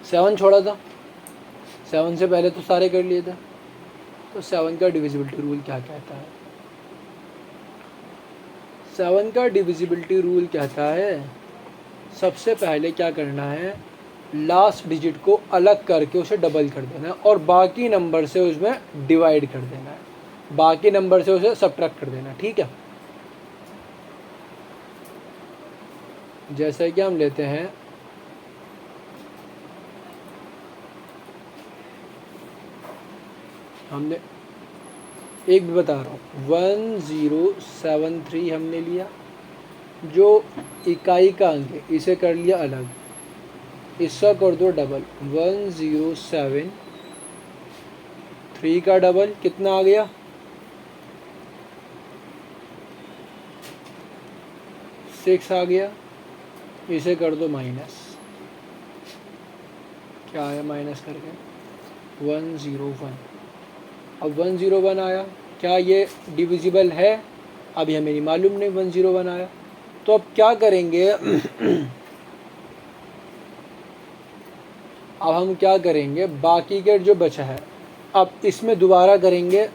सेवन छोड़ा था, 7 से पहले तो सारे कर लिए थे। तो 7 का डिविजिबिलिटी रूल क्या कहता है? 7 का डिविजिबिलिटी रूल कहता है सबसे पहले क्या करना है, लास्ट डिजिट को अलग करके उसे डबल कर देना है और बाकी नंबर से उसमें डिवाइड कर देना है, बाकी नंबर से उसे सब्ट्रैक्ट कर देना। ठीक है? जैसे कि हम लेते हैं हमने एक भी बता रहा हूँ 1073 हमने लिया, जो इकाई का अंक है इसे कर लिया अलग, इसका कर दो डबल, 1073 का डबल कितना आ गया, 6 आ गया, इसे कर दो माइनस, क्या आया माइनस करके 101। अब 101 आया, क्या ये डिविजिबल है? अभी हमें नहीं मालूम, नहीं 101 आया। तो अब क्या करेंगे अब हम क्या करेंगे, बाकी के जो बचा है अब इसमें दोबारा करेंगे,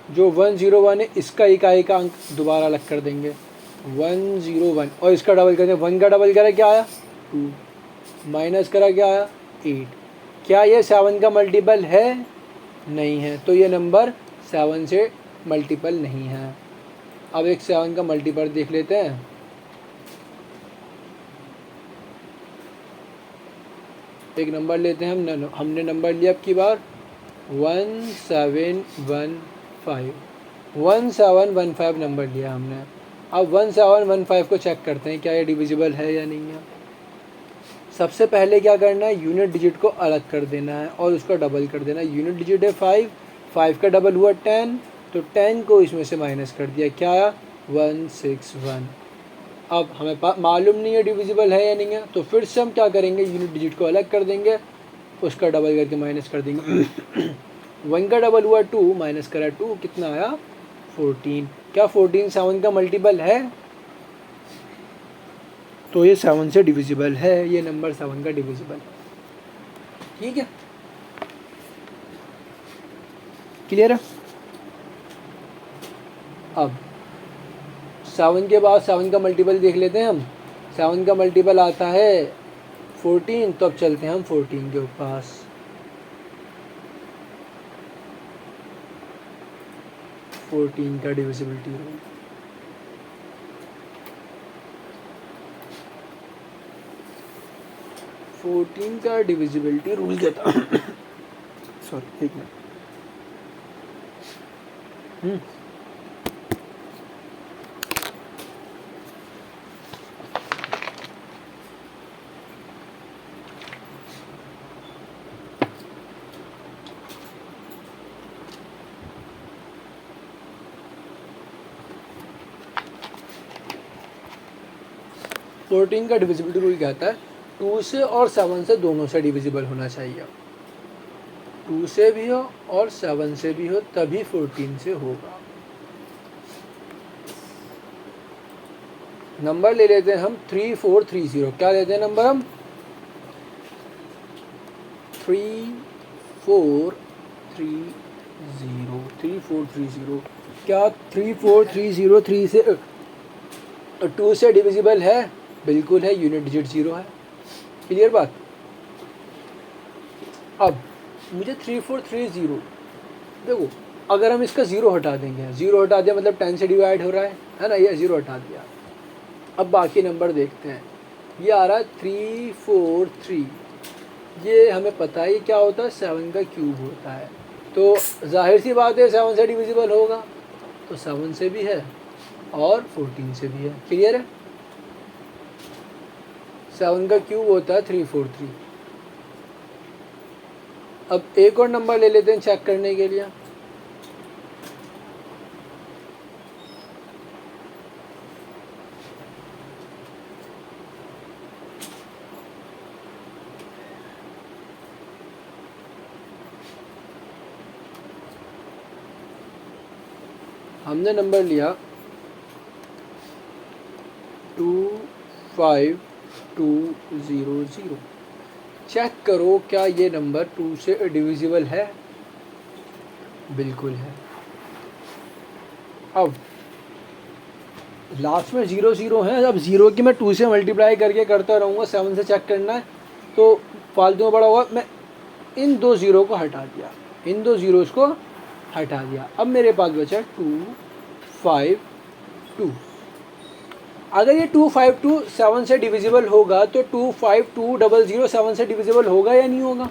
जो 101 है इसका इकाई का अंक दोबारा अलग कर देंगे 101 और इसका डबल करेंगे, 1 का डबल करा क्या आया 2, माइनस करा क्या आया 8। क्या ये 7 का मल्टीपल है? नहीं है, तो ये नंबर 7 से मल्टीपल नहीं है। अब एक 7 का मल्टीपल देख लेते हैं। एक नंबर लेते हैं हमने नंबर लिया अब की बार 1715 नंबर लिया हमने। अब 1715 को चेक करते हैं क्या ये डिविजिबल है या नहीं है। सबसे पहले क्या करना है, यूनिट डिजिट को अलग कर देना है और उसका डबल कर देना है। यूनिट डिजिट है 5 का डबल हुआ 10, तो 10 को इसमें से माइनस कर दिया, क्या आया 161। अब हमें मालूम नहीं है डिविजिबल है या नहीं है, तो फिर से हम क्या करेंगे, यूनिट डिजिट को अलग कर देंगे, उसका डबल करके माइनस कर देंगे 1 का डबल हुआ 2, माइनस करा 2, कितना आया 14। क्या 14 7 का मल्टीपल है? तो ये 7 से डिविजिबल है, ये नंबर 7 का डिविजिबल है। ठीक है? क्लियर है? अब 7 के बाद 7 का मल्टीपल देख लेते हैं हम। 7 का मल्टीपल आता है 14, तो अब चलते हैं हम 14 के पास। फोर्टीन का डिविजिबिलिटी रूल, फोर्टीन का डिविजिबिलिटी रूल कहता सॉरी एक मिनट, 14 का डिविजिबिलिटी रूल कहता है 2 से और 7 से दोनों से डिविजिबल होना चाहिए। 2 से भी हो और 7 से भी हो तभी 14 से होगा। नंबर ले लेते हैं हम 3430। क्या लेते हैं नंबर हम? 3430। क्या 34303 से 2 से डिविजिबल है? बिल्कुल है, यूनिट डिजिट 0 है। क्लियर बात? अब मुझे 3430, देखो अगर हम इसका 0 हटा देंगे, 0 हटा दिया मतलब 10 से डिवाइड हो रहा है ना, ये 0 हटा दिया। अब बाकी नंबर देखते हैं। ये आ रहा है 343, ये हमें पता है ये क्या होता है, 7 का क्यूब होता है। तो जाहिर सी बात है 7 से डिविजिबल होगा, तो 7 से भी है और 14 से भी है। क्लियर है? 7 का क्यूब होता है 343। अब एक और नंबर ले लेते हैं चेक करने के लिए। हमने नंबर लिया 25200। चेक करो क्या ये नंबर 2 से डिविजिबल है? बिल्कुल है। अब लास्ट में 0 है, अब 0 की मैं 2 से मल्टीप्लाई करके करता रहूँगा, 7 से चेक करना है तो फालतू में बड़ा होगा। मैं इन 2 0 को हटा दिया, इन 2 0s को हटा दिया। अब मेरे पास बचा 252। अगर ये 252 7 से डिविजिबल होगा तो 25200 7 से डिविजिबल होगा या नहीं होगा?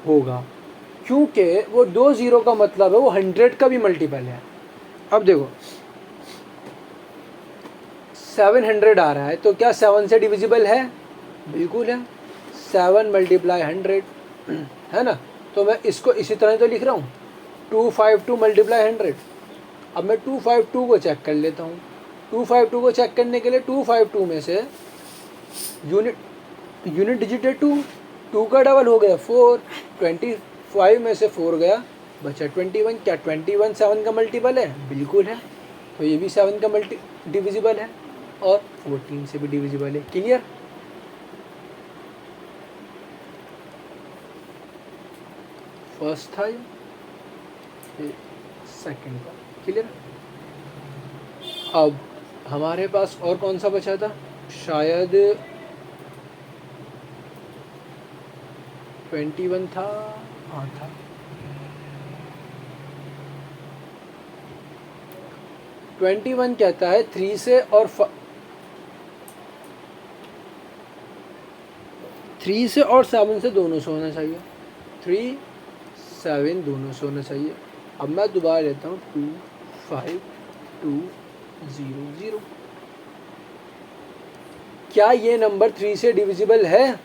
होगा, क्योंकि वो 2 0 का मतलब है वो 100 का भी मल्टीपल है। अब देखो 700 आ रहा है, तो क्या 7 से डिविजिबल है? बिल्कुल है, 7 मल्टीप्लाई 100 है ना। तो मैं इसको इसी तरह तो लिख रहा हूँ 252 मल्टीप्लाई 100। अब मैं 252 को चेक कर लेता हूँ। 252 को चेक करने के लिए 252 में से यूनिट डिजिट है 2 का डबल हो गया 4, 25 में से 4 गया बचा 21। क्या 21 7 का मल्टीपल है? बिल्कुल है, तो ये भी 7 का डिविजिबल है और 14 से भी डिविजिबल है। क्लियर? फर्स्ट था ये सेकंड था। क्लियर? अब हमारे पास और कौन सा बचा था? शायद 21 था। हाँ था। 21 कहता है 3 से और 3 से और 7 से दोनों से होना चाहिए। 3 7 दोनों से होना चाहिए। अब मैं दोबारा लेता हूँ 25200। क्या ये नंबर 3 से डिविजिबल है?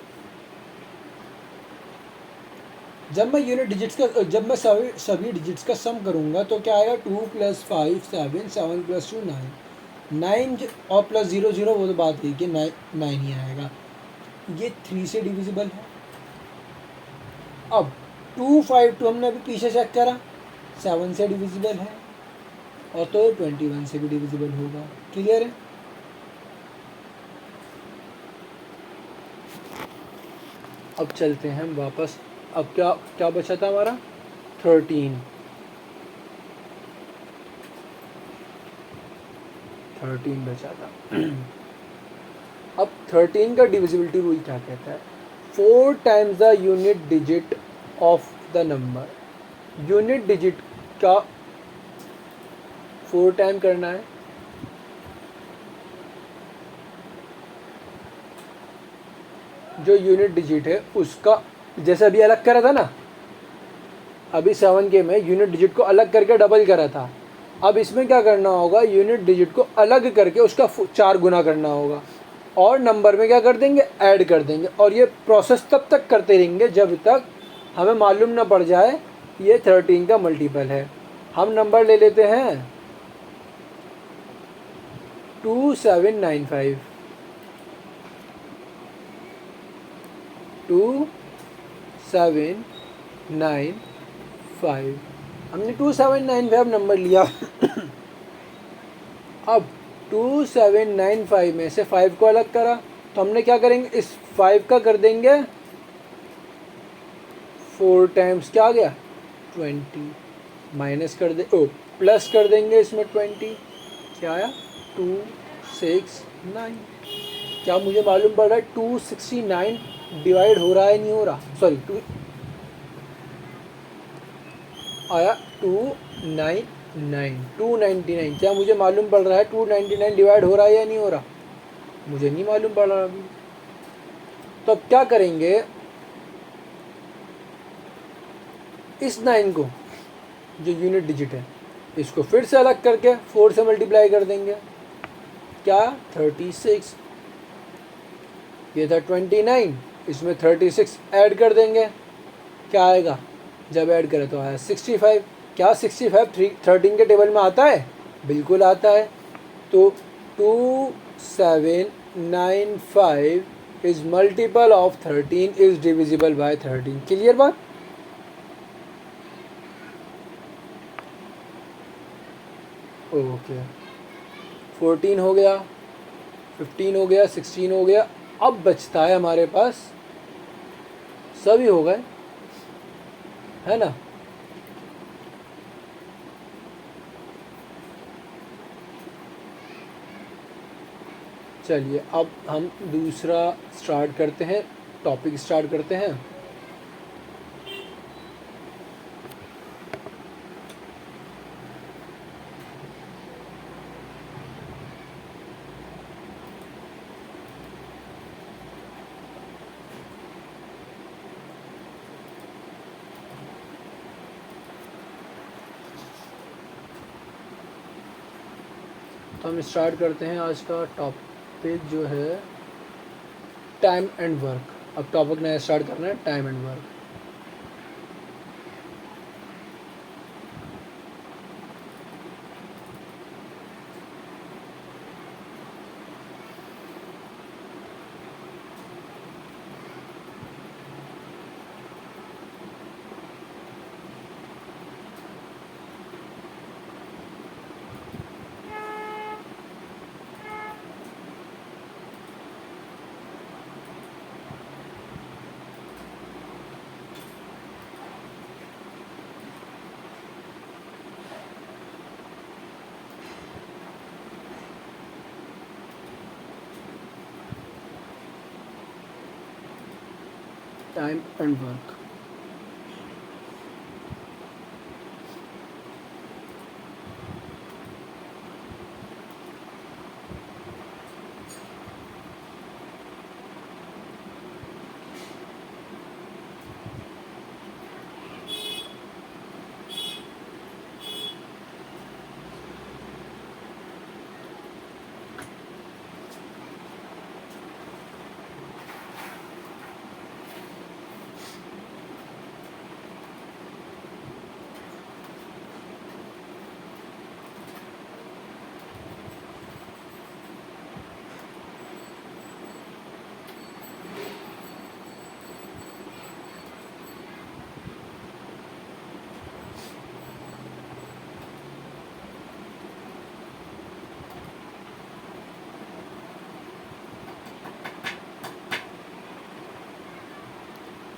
जब मैं यूनिट डिजिट्स का जब मैं सभी डिजिट्स का सम करूंगा तो क्या आएगा? 2 + 5 7 7 + 2 9 9 और प्लस 0 0 वो तो बात है कि 9 ही आएगा। ये 3 से डिविजिबल है। अब 252 हमने अभी पीछे चेक करा 7 से डिविजिबल है और तो 21 से भी डिविजिबल होगा। क्लियर है? अब चलते हैं हम वापस। अब क्या क्या बचा था हमारा? 13 बचा था। अब 13 का डिविजिबिलिटी रूल क्या कहता है? 4 times the unit digit of the number. Unit digit का 4 टाइम करना है। जो यूनिट डिजिट है उसका, जैसे अभी अलग करा था ना, अभी 7 के में यूनिट डिजिट को अलग करके डबल करा था। अब इसमें क्या करना होगा, यूनिट डिजिट को अलग करके उसका 4 गुना करना होगा और नंबर में क्या कर देंगे, ऐड कर देंगे। और ये प्रोसेस तब तक करते रहेंगे जब तक हमें मालूम ना पड़ जाए ये 13 का मल्टीपल है। हम नंबर ले लेते हैं 2795, 2795, हमने 2795 नंबर लिया। अब 2795 में से 5 को अलग करा तो हमने क्या करेंगे, इस 5 का कर देंगे 4 टाइम्स क्या आ गया 20, माइनस कर दे प्लस कर देंगे इसमें 20, क्या आया 269। क्या मुझे मालूम पड़ रहा है 269 डिवाइड हो रहा है नहीं हो रहा, सॉरी 2 आया 299, क्या मुझे मालूम पड़ रहा है 299 डिवाइड हो रहा है या नहीं हो रहा, मुझे नहीं मालूम पड़ रहा अभी। तो अब क्या करेंगे, इस 9 को जो यूनिट डिजिट है इसको फिर से अलग करके 4 से मल्टीप्लाई कर देंगे, क्या 36, ये था 29, इसमें 36 ऐड कर देंगे, क्या आएगा, जब ऐड करें तो आया 65। क्या 65 13 के टेबल में आता है, बिल्कुल आता है। तो 2795 is multiple of 13 is divisible by 13। Clear बात। ओके 14 हो गया, 15 हो गया, 16 हो गया, अब बचता है हमारे पास, सभी हो गए है ना। चलिए अब हम दूसरा स्टार्ट करते हैं, टॉपिक स्टार्ट करते हैं। तो हम स्टार्ट करते हैं आज का टॉपिक जो है टाइम एंड वर्क। अब टॉपिक नया स्टार्ट करना है, time and work. Time and work.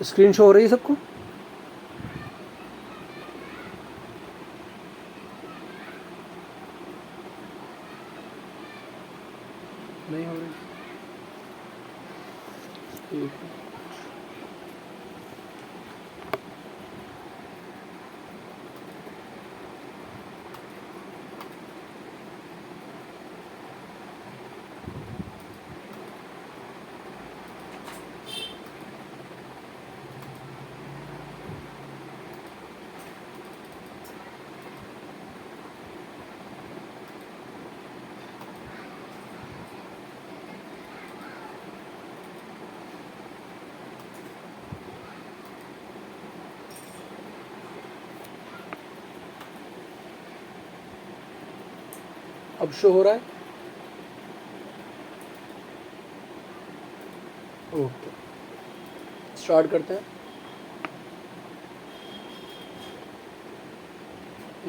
Screen show हो रही है सबको? नहीं हो रही, ठीक है। अब शो हो रहा है? ओके, स्टार्ट करते हैं।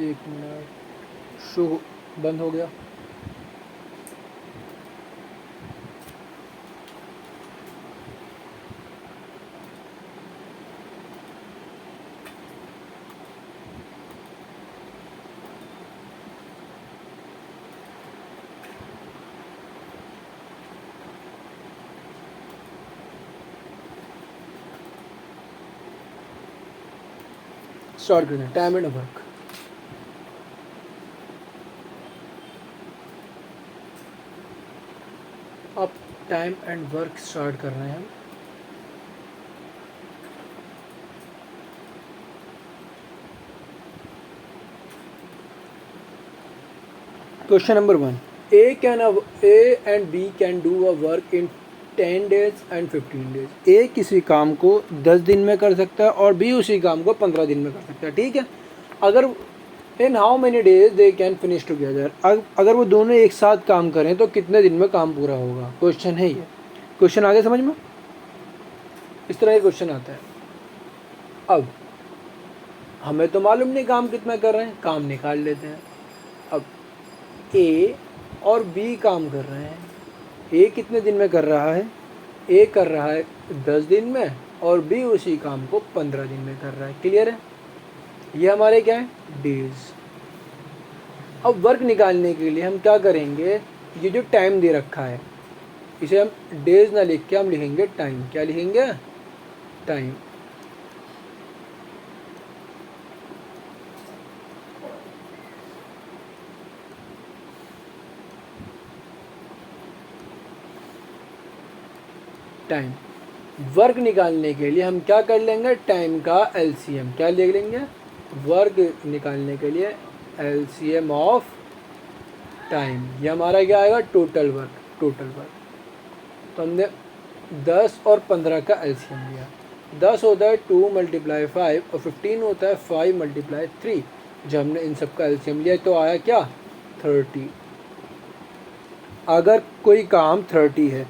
1 मिनट, शो बंद हो गया। स्टार्ट करते हैं, टाइम एंड वर्क। अब टाइम एंड वर्क स्टार्ट कर रहे हैं हम। Question number 1, A and B can do a work in 10 days and 15 days। ए किसी काम को 10 दिन में कर सकता है और बी उसी काम को 15 दिन में कर सकता है, ठीक है। अगर in how many days they can finish together, अगर वो दोनों एक साथ काम करें तो कितने दिन में काम पूरा होगा, क्वेश्चन है ये। क्वेश्चन आगे समझ में? इस तरह का क्वेश्चन आता है। अब हमें तो मालूम नहीं काम कितना कर रहे हैं, काम निकाल लेते हैं। अब ए और बी काम कर रहे हैं। ए कितने दिन में कर रहा है? ए कर रहा है 10 दिन में और बी उसी काम को 15 दिन में कर रहा है। क्लियर है? ये हमारे क्या है? डेज। अब वर्क निकालने के लिए हम क्या करेंगे, ये जो टाइम दे रखा है इसे हम डेज ना लिख के हम लिखेंगे टाइम। क्या लिखेंगे? टाइम। टाइम। वर्क निकालने के लिए हम क्या कर लेंगे, टाइम का एलसीएम। क्या ले लेंगे? वर्क निकालने के लिए एलसीएम ऑफ टाइम। ये हमारा क्या आएगा? Total work. टोटल वर्क तो हमने 10 और 15 का एलसीएम लिया। 10 होता है 2 × 5 और 15 होता है 5 × 3। जब हमने इन सब का एलसीएम लिया तो आया क्या? 30। अगर कोई काम 30 है,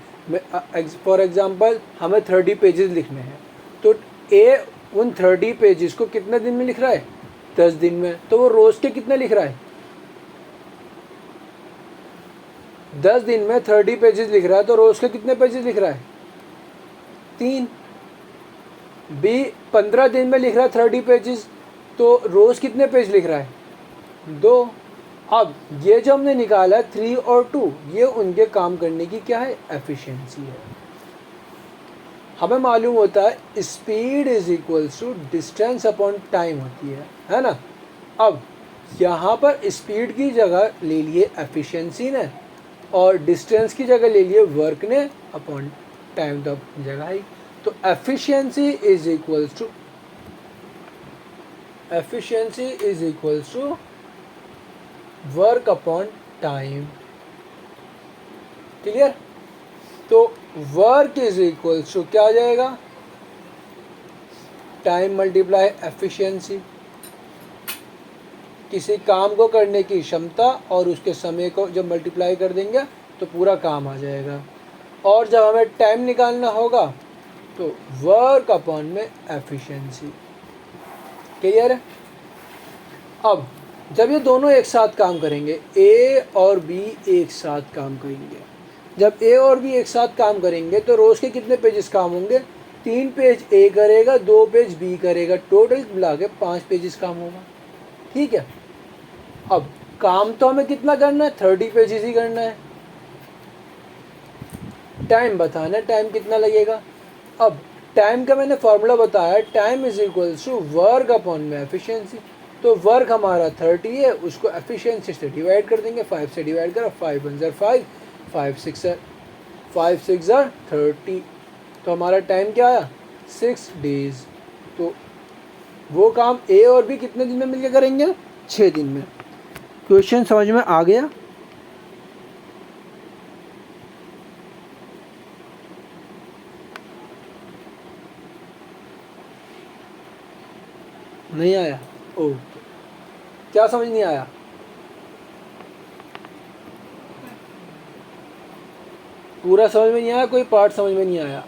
फॉर एग्जांपल हमें 30 पेजेस लिखने हैं, तो ए उन 30 पेजेस को कितने दिन में लिख रहा है? 10 दिन में। तो वो रोज़ के कितने लिख रहा है? 10 दिन में 30 पेजेस लिख रहा है तो रोज़ के कितने पेजेस लिख रहा है? 3। बी 15 दिन में लिख रहा है 30 पेजेस, तो रोज़ कितने पेज लिख रहा है? 2। अब ये जो हमने निकाला है 3 और 2, ये उनके काम करने की क्या है? एफिशिएंसी है। हमें मालूम होता है speed is equals to distance upon time होती है ना। अब यहाँ पर स्पीड की जगह ले लिए एफिशिएंसी ने और डिस्टेंस की जगह ले लिए वर्क ने अपॉन टाइम तो अपनी जगह ही। तो efficiency is equals to work upon time. Clear? तो वर्क इज इक्वल्स टू क्या आ जाएगा? Time multiply efficiency. किसी काम को करने की क्षमता और उसके समय को जब मल्टीप्लाई कर देंगे तो पूरा काम आ जाएगा। और जब हमें टाइम निकालना होगा तो वर्क अपॉन में एफिशिएंसी। क्लियर है? अब जब ये दोनों एक साथ काम करेंगे, ए और बी एक साथ काम करेंगे, जब ए और बी एक साथ काम करेंगे तो रोज़ के कितने पेजेस काम होंगे? 3 पेज ए करेगा, 2 पेज बी करेगा, टोटल मिला के 5 पेजेस काम होगा। ठीक है? अब काम तो हमें कितना करना है? 30 पेजेस ही करना है। टाइम बताना है, टाइम कितना लगेगा। अब टाइम का मैंने फॉर्मूला बताया, time is equals to work upon में एफिशिएंसी। तो वर्क हमारा 30 है, उसको एफिशिएंसी से डिवाइड कर देंगे, 5 से डिवाइड करा, 5 1 5, 5 6 30। तो हमारा टाइम क्या आया? 6 डेज। तो वो काम ए और बी कितने दिन में मिलकर करेंगे? 6 दिन में। क्वेश्चन समझ में आ गया? नहीं आया? ओ, क्या समझ नहीं आया? पूरा समझ में नहीं आया, कोई पार्ट समझ में नहीं आया?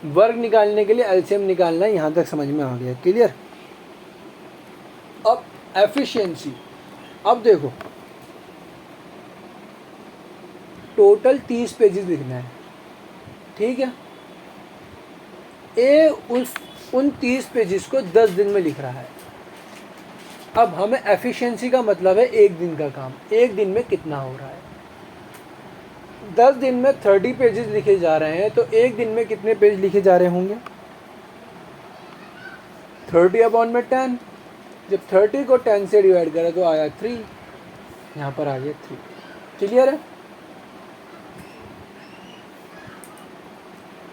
वर्ग निकालने के लिए एलसीएम निकालना है, यहाँ तक समझ में आ गया, क्लियर? अब एफिशिएंसी, अब देखो टोटल 30 पेजेस लिखना है, ठीक है? ए उन 30 पेजेस को 10 दिन में लिख रहा है। अब हमें एफिशिएंसी का मतलब है एक दिन का काम, एक दिन में कितना हो रहा है। 10 दिन में 30 पेजेस लिखे जा रहे हैं, तो एक दिन में कितने पेज लिखे जा रहे होंगे? 30/10। जब 30 को 10 से डिवाइड करें तो आया 3, यहाँ पर आ गया 3, क्लियर है?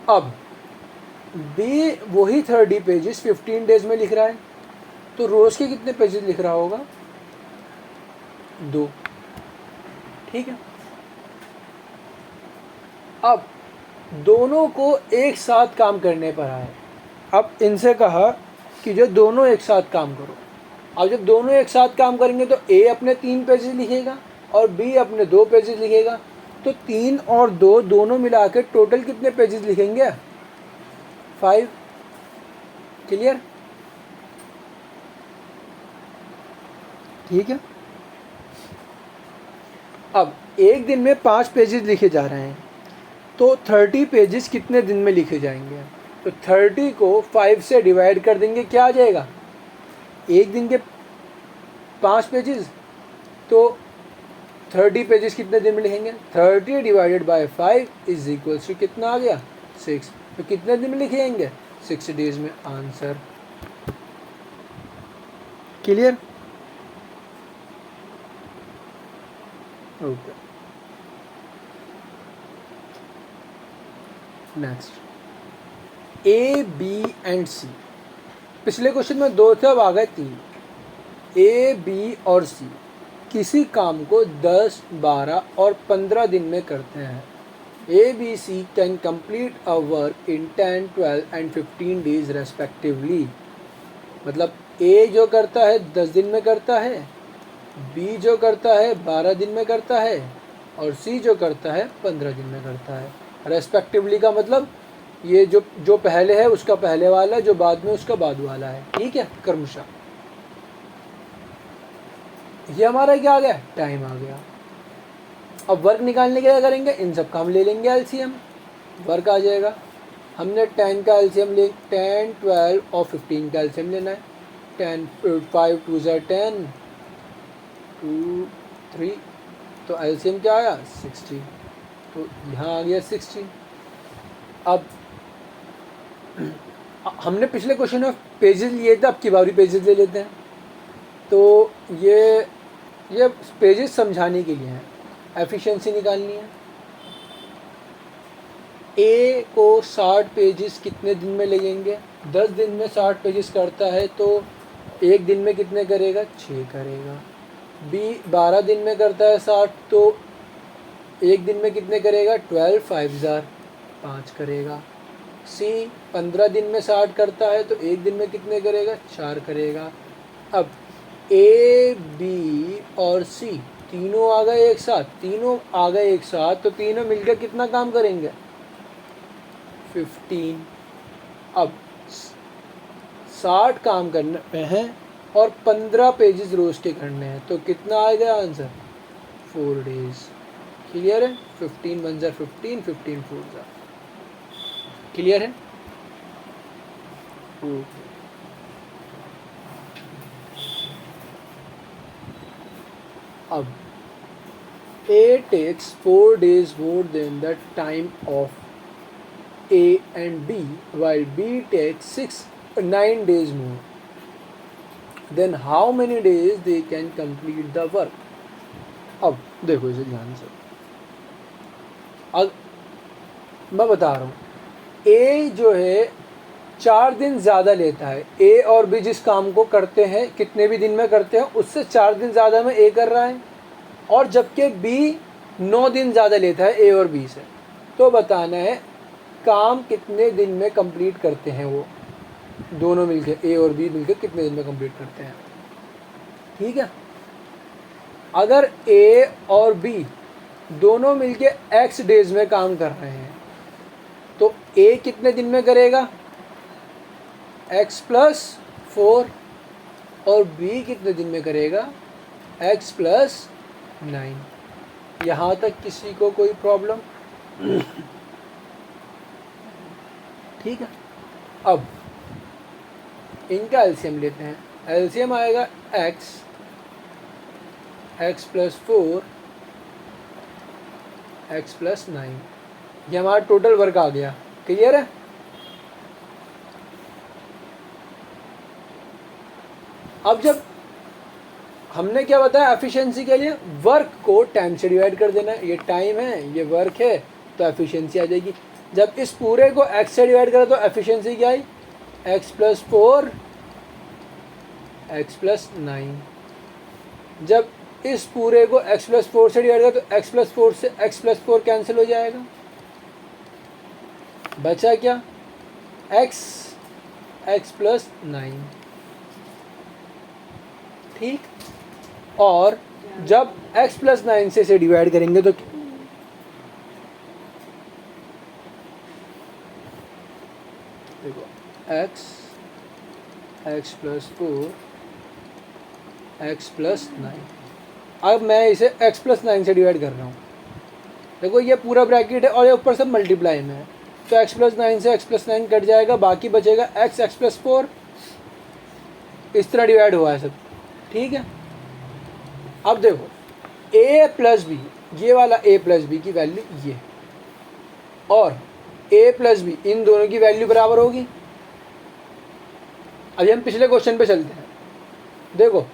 अब बी वही 30 पेजेस 15 डेज में लिख रहा है, तो रोज के कितने पेजेस लिख रहा होगा? 2, ठीक है? अब दोनों को एक साथ काम करने पर आए। अब इनसे कहा कि जो दोनों एक साथ काम करो। अब जब दोनों एक साथ काम करेंगे तो ए अपने 3 पेजेस लिखेगा और बी अपने 2 पेजेस लिखेगा, तो 3 और 2 दोनों मिला के टोटल कितने पेजेस लिखेंगे? 5, क्लियर? ठीक है? अब एक दिन में 5 पेजेस लिखे जा रहे हैं, तो 30 पेजेस कितने दिन में लिखे जाएंगे? तो 30 को 5 से डिवाइड कर देंगे, क्या आ जाएगा? एक दिन के 5 पेजेस, तो 30 पेजेस कितने दिन में लिखेंगे? 30 divided by 5 is equals to कितना आ गया? 6। तो कितने दिन में लिखेंगे? 6 डेज में। Answer clear? Okay, next A, B and C. पिछले क्वेश्चन में 2 थे, अब आ गए 3। ए, बी और सी किसी काम को 10, 12 और 15 दिन में करते हैं। A, B, C can complete a work in 10, 12 and 15 days respectively. मतलब ए जो करता है 10 दिन में करता है, बी जो करता है 12 दिन में करता है, और सी जो करता है 15 दिन में करता है। रेस्पेक्टिवली का मतलब ये जो पहले है उसका पहले वाला है, जो बाद में उसका बाद वाला है, ठीक है? क्रमशः। ये हमारा क्या आ गया? टाइम आ गया। अब वर्क निकालने के लिए क्या करेंगे? इन सब का हम ले लेंगे एलसीएम, वर्क आ जाएगा। हमने 10 का एलसीएम 10, 12 और 15 का एलसीएम लेना है। 10, 5 2 10, 2 3, तो एलसीएम क्या आया? 60, तो यहाँ आ गया 60। अब हमने पिछले क्वेश्चन में पेजेस लिए थे, अब की बारी पेजेस ले लेते हैं। तो ये पेजेस समझाने के लिए हैं, एफिशिएंसी निकालनी है। ए को 60 पेजेस कितने दिन में लगेंगे? 10 दिन में 60 पेजेस करता है, तो एक दिन में कितने करेगा? 6 करेगा। बी 12 दिन में करता है 60, तो एक दिन में कितने करेगा? 12, 5 5 करेगा। सी 15 दिन में 60 करता है, तो एक दिन में कितने करेगा? 4 करेगा। अब ए, बी और सी तीनों आ गए एक साथ, तो तीनों मिलकर कितना काम करेंगे? 15। अब 60 काम करने हैं और 15 पेजेस रोज के करने हैं, तो कितना आएगा आंसर? 4 डेज। क्लियर है? 15 1 ज़ा 15, 15 4 ज़ा। क्लियर है? अब A takes 4 days more than the time of A and B, while B takes 9 days more. Then how many days they can complete the work? अब देखो इसे ध्यान से, अब मैं बता रहा हूँ, A जो है 4 दिन ज़्यादा लेता है। A और B जिस काम को करते हैं, कितने भी दिन में करते हैं, उससे 4 दिन ज़्यादा में A कर रहा है, और जबकि B 9 दिन ज़्यादा लेता है A और B से। तो बताना है काम कितने दिन में कंप्लीट करते हैं, वो दोनों मिलकर A और B मिलकर कितने दिन में कंप्लीट करते हैं। ठीक है। अगर ए और बी दोनों मिलके x डेज में काम कर रहे हैं तो ए कितने दिन में करेगा x+4 और बी कितने दिन में करेगा x+9। यहाँ तक किसी को कोई प्रॉब्लम? ठीक है। अब इनका एलसीएम लेते हैं। एलसीएम आएगा x+4 x+9। ये हमारा टोटल वर्क आ गया। क्लियर है? अब जब हमने क्या बताया एफिशिएंसी के लिए, वर्क को टाइम से डिवाइड कर देना है। ये टाइम है, ये वर्क है, तो एफिशिएंसी आ जाएगी। जब इस पूरे को x से डिवाइड करा तो एफिशिएंसी क्या आई x+4 x+9। जब इस पूरे को x+4 से डिवाइड करा तो x+4 से x+4 कैंसिल हो जाएगा, बचा क्या x+9। ठीक। और जब x+9 से डिवाइड करेंगे तो देखो x+4 x+9। अब मैं इसे x+9 से डिवाइड कर रहा हूँ। देखो ये पूरा ब्रैकेट है और ये ऊपर से मल्टीप्लाई में है, तो x+9 से x+9 कट जाएगा, बाकी बचेगा x+4। इस तरह डिवाइड हुआ है सब। ठीक है। अब देखो a+b, ये वाला a+b की वैल्यू ये और a+b, इन दोनों की वैल्यू बराबर होगी। अभी हम पिछले क्वेश्चन पे चलते हैं। देखो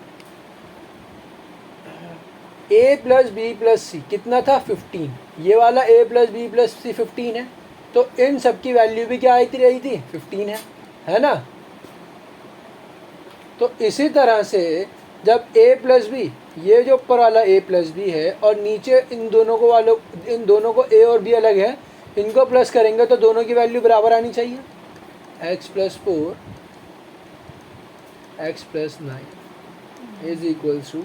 a+b+c कितना था 15, ये वाला a+b+c 15 है, तो इन सब की वैल्यू भी क्या आई थी, रही थी 15 है ना। तो इसी तरह से जब a+b, ये जो ऊपर वाला a+b है और नीचे इन दोनों को a और b अलग है, इनको प्लस करेंगे तो दोनों की वैल्यू बराबर आनी चाहिए। x+4 x+9 is equals to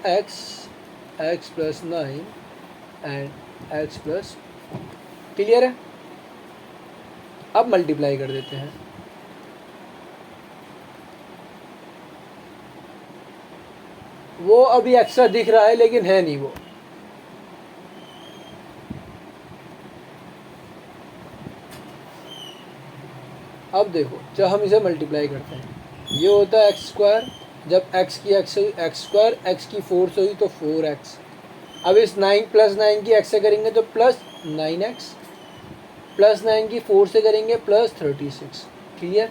x+9 and x+4। Clear है? अब मल्टीप्लाई कर देते हैं। वो अभी एक्स्ट्रा दिख रहा है लेकिन है नहीं वो। अब देखो जब हम इसे मल्टीप्लाई करते हैं, ये होता है x², जब x की x² x की 4 से हुई तो 4x। अब इस 9+9 की x से करेंगे तो +9x, +9 की 4 से करेंगे +36। क्लियर?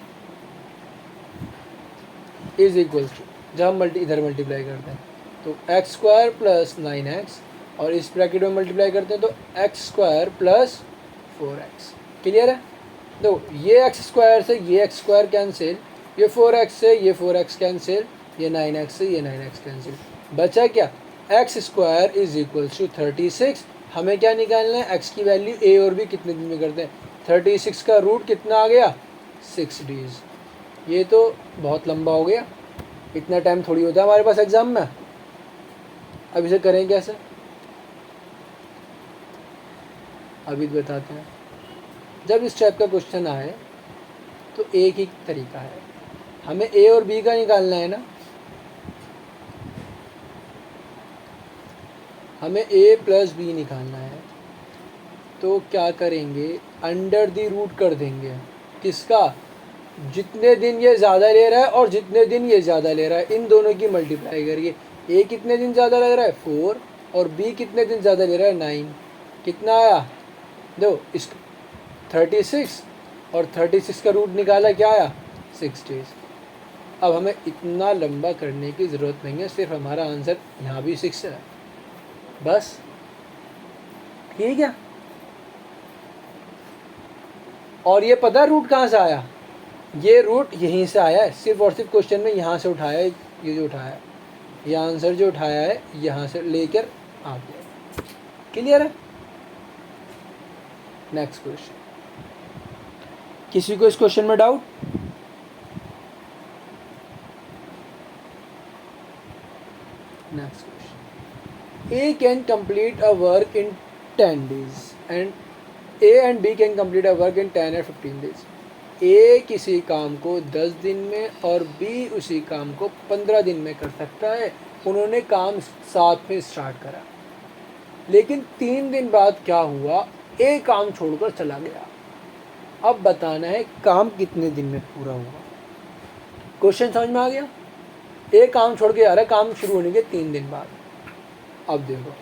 इज इक्वल्स टू, जब हम इधर मल्टीप्लाई करते हैं तो x² + 9x और इस ब्रैकेट में मल्टीप्लाई करते हैं तो x² + 4x। क्लियर है? तो ये x² से ये x² कैंसिल, ये 4x से ये 4x कैंसिल, ये 9x से ये 9x कैंसिल, बचा क्या x² इज इक्वल्स टू 36। हमें क्या निकालना है, x की वैल्यू a और b कितने दिन में करते हैं। 36 का रूट कितना आ गया 6 डेज। ये तो बहुत लंबा हो गया, इतना टाइम थोड़ी होता है हमारे पास एग्जाम में। अब इसे करें कैसे, अभी बताते हैं। जब इस टाइप का क्वेश्चन आए तो एक ही तरीका है, हमें a और b का निकालना है ना। हमें a+b निकालना है तो क्या करेंगे, अंडर द रूट कर देंगे। किसका, जितने दिन ये ज़्यादा ले रहा है और जितने दिन ये ज़्यादा ले रहा है, इन दोनों की मल्टीप्लाई करिए। a कितने दिन ज़्यादा लग रहा है 4 और b कितने दिन ज़्यादा ले रहा है 9। कितना आया, दो इस 36 और 36 का रूट निकाला, क्या आया 6 डेज। अब हमें इतना लंबा करने की ज़रूरत नहीं है, सिर्फ हमारा आंसर यहाँ भी 6 है बस। ठीक है। और ये पता है रूट कहाँ से आया, ये रूट यहीं से आया है, सिर्फ और सिर्फ क्वेश्चन में यहाँ से उठाया है। ये जो उठाया है, ये आंसर जो उठाया है यहाँ से लेकर आ गया। क्लियर है? Next question. किसी को इस क्वेश्चन में doubt? Next question, A can complete a work in 10 days and A and B can complete a work in 10 or 15 days। ए किसी काम को 10 दिन में और बी उसी काम को 15 दिन में कर सकता है। उन्होंने काम साथ में स्टार्ट करा, लेकिन 3 दिन बाद क्या हुआ, ए काम छोड़कर चला गया। अब बताना है काम कितने दिन में पूरा हुआ। क्वेश्चन समझ में आ गया? ए काम छोड़ के आ रहा है, काम शुरू होने के 3 दिन बाद। अब देखो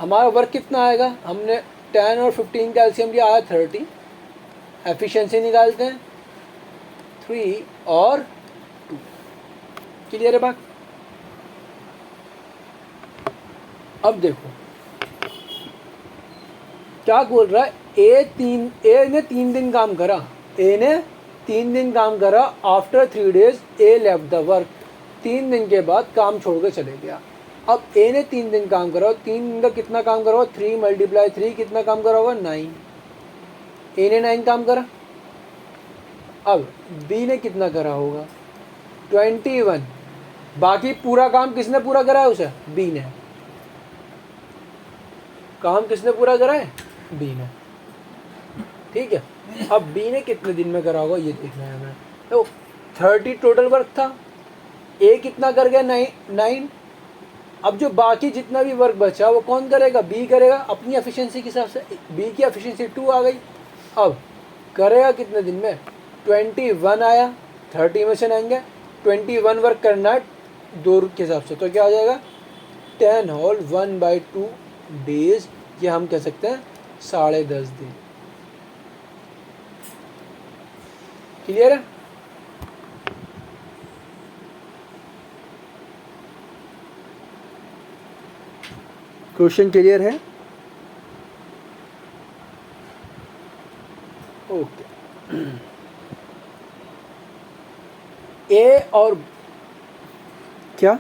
हमारा वर्क कितना आएगा, हमने 10 और 15 का एलसीएम लिया, आया 30। एफिशिएंसी निकालते हैं 3 और 2। क्लियर है बात? अब देखो क्या बोल रहा है, ए ने 3 दिन काम करा, ए ने 3 दिन काम करा। After 3 days A left the work, 3 दिन के बाद काम छोड़ के चले गया। अब ए ने 3 दिन काम करा, 3 दिन का कितना काम करा होगा, 3 × 3 कितना काम करा होगा, 9। ए ने 9 काम करा। अब बी ने कितना करा होगा, 21। बाकी पूरा काम किसने पूरा करा है उसे, बी ने। काम किसने पूरा करा है, बी ने। ठीक है, अब बी ने कितने दिन में करा होगा ये देखना है हमें। तो 30 टोटल वर्क था, ए कितना कर गया, 9। अब जो बाकी जितना भी वर्क बचा वो कौन करेगा, बी करेगा अपनी एफिशिएंसी के हिसाब से। बी की एफिशिएंसी 2 आ गई। अब करेगा कितने दिन में, 21 आया, 30 में से आएंगे 21 वर्क करना है 2 के हिसाब से, तो क्या आ जाएगा 10 होल 1/2 days। ये हम कह सकते हैं 10.5 दिन। क्लियर है? क्वेश्चन क्लियर है? ओके। ए और क्या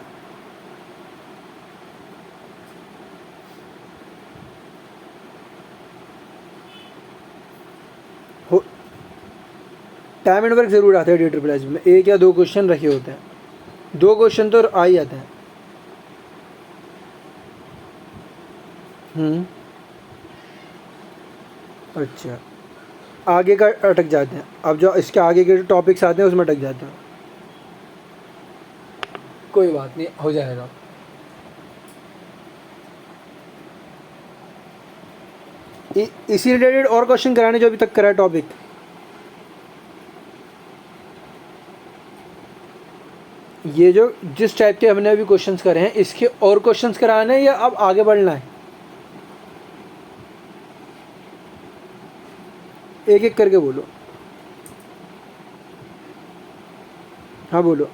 टाइम एंड वर्क जरूर आता है DSSS में। एक या 2 क्वेश्चन रखे होते हैं, 2 क्वेश्चन तो आ ही जाते हैं। अच्छा, आगे का अटक जाते हैं। अब जो इसके आगे के टॉपिक्स आते हैं उसमें अटक जाते हैं। कोई बात नहीं, हो जाएगा। इसी रिलेटेड और क्वेश्चन कराने जो अभी तक करा है टॉपिक, ये जो जिस टाइप के हमने अभी क्वेश्चंस करे हैं इसके और क्वेश्चंस कराने हैं या अब आगे बढ़ना है? एक एक करके बोलो। हाँ बोलो।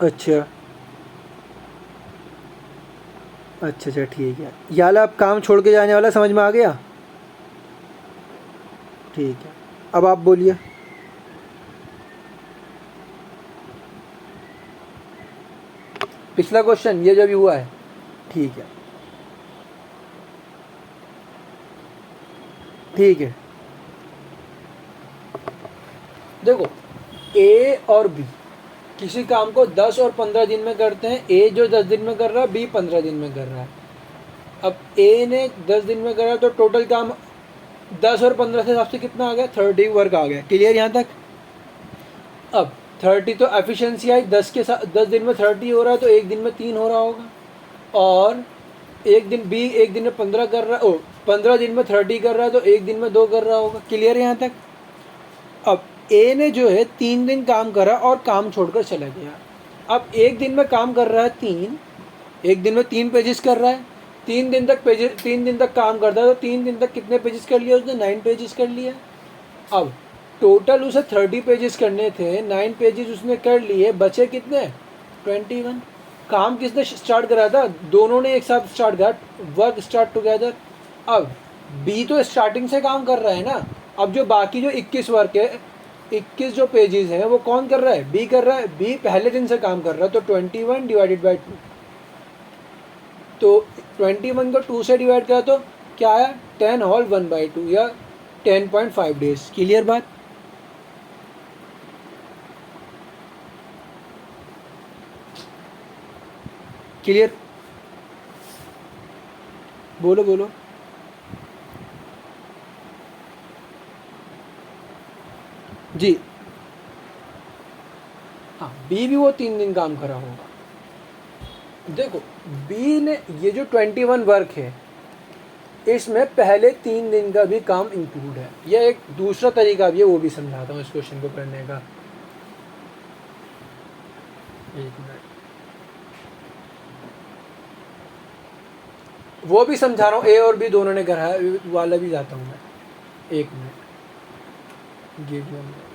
अच्छा अच्छा ठीक है। ये वाला अब काम छोड़ के जाने वाला समझ में आ गया? ठीक है, अब आप बोलिए। पिछला क्वेश्चन ये जो भी हुआ है, ठीक है ठीक है। देखो ए और बी किसी काम को 10 और 15 दिन में करते हैं। ए जो 10 दिन में कर रहा है, बी 15 दिन में कर रहा है। अब ए ने 10 दिन में करा तो टोटल काम 10 और 15 के हिसाब से कितना आ गया, 30 वर्क आ गया। क्लियर यहाँ तक? अब 30 तो एफिशिएंसी आई, 10 के साथ 10 दिन में 30 हो रहा है तो एक दिन में 3 हो रहा होगा। और एक दिन बी एक दिन में 15 कर रहा है, 15 दिन में 30 कर रहा है तो एक दिन में 2 कर रहा होगा। क्लियर है यहाँ तक? अब ए ने जो है 3 दिन काम करा और काम छोड़कर चला गया। अब एक दिन में काम कर रहा है 3, एक दिन में 3 पेजेस कर रहा है। 3 दिन तक काम करता है तो 3 दिन तक कितने पेजेस कर लिया उसने, 9 पेजेस कर लिया। अब टोटल उसे 30 पेजेस करने थे, 9 पेजेस उसने कर लिए, बचे कितने, 21। काम किसने स्टार्ट करा था, दोनों ने एक साथ स्टार्ट करा, वर्क स्टार्ट टुगेदर। अब बी तो स्टार्टिंग से काम कर रहा है ना। अब जो बाकी जो 21 वर्क है, 21 जो पेजेस हैं वो कौन कर रहा है, बी कर रहा है। बी पहले दिन से काम कर रहा है तो 21 डिवाइडेड बाई 2, तो 21 को 2 से डिवाइड करा तो क्या आया, 10 होल 1/2 या 10.5 डेज। क्लियर बात? क्लियर? बोलो बोलो। जी हाँ, बी भी वो 3 दिन काम करा होगा। देखो बी ने ये जो 21 वर्क है इसमें पहले 3 दिन का भी काम इंक्लूड है। यह एक दूसरा तरीका भी है, वो भी समझाता हूँ इस क्वेश्चन को करने का। एक मिनट, वो भी समझा रहा हूँ, ए और बी दोनों ने करा है वाला भी जाता हूँ मैं। एक minute, give me a minute.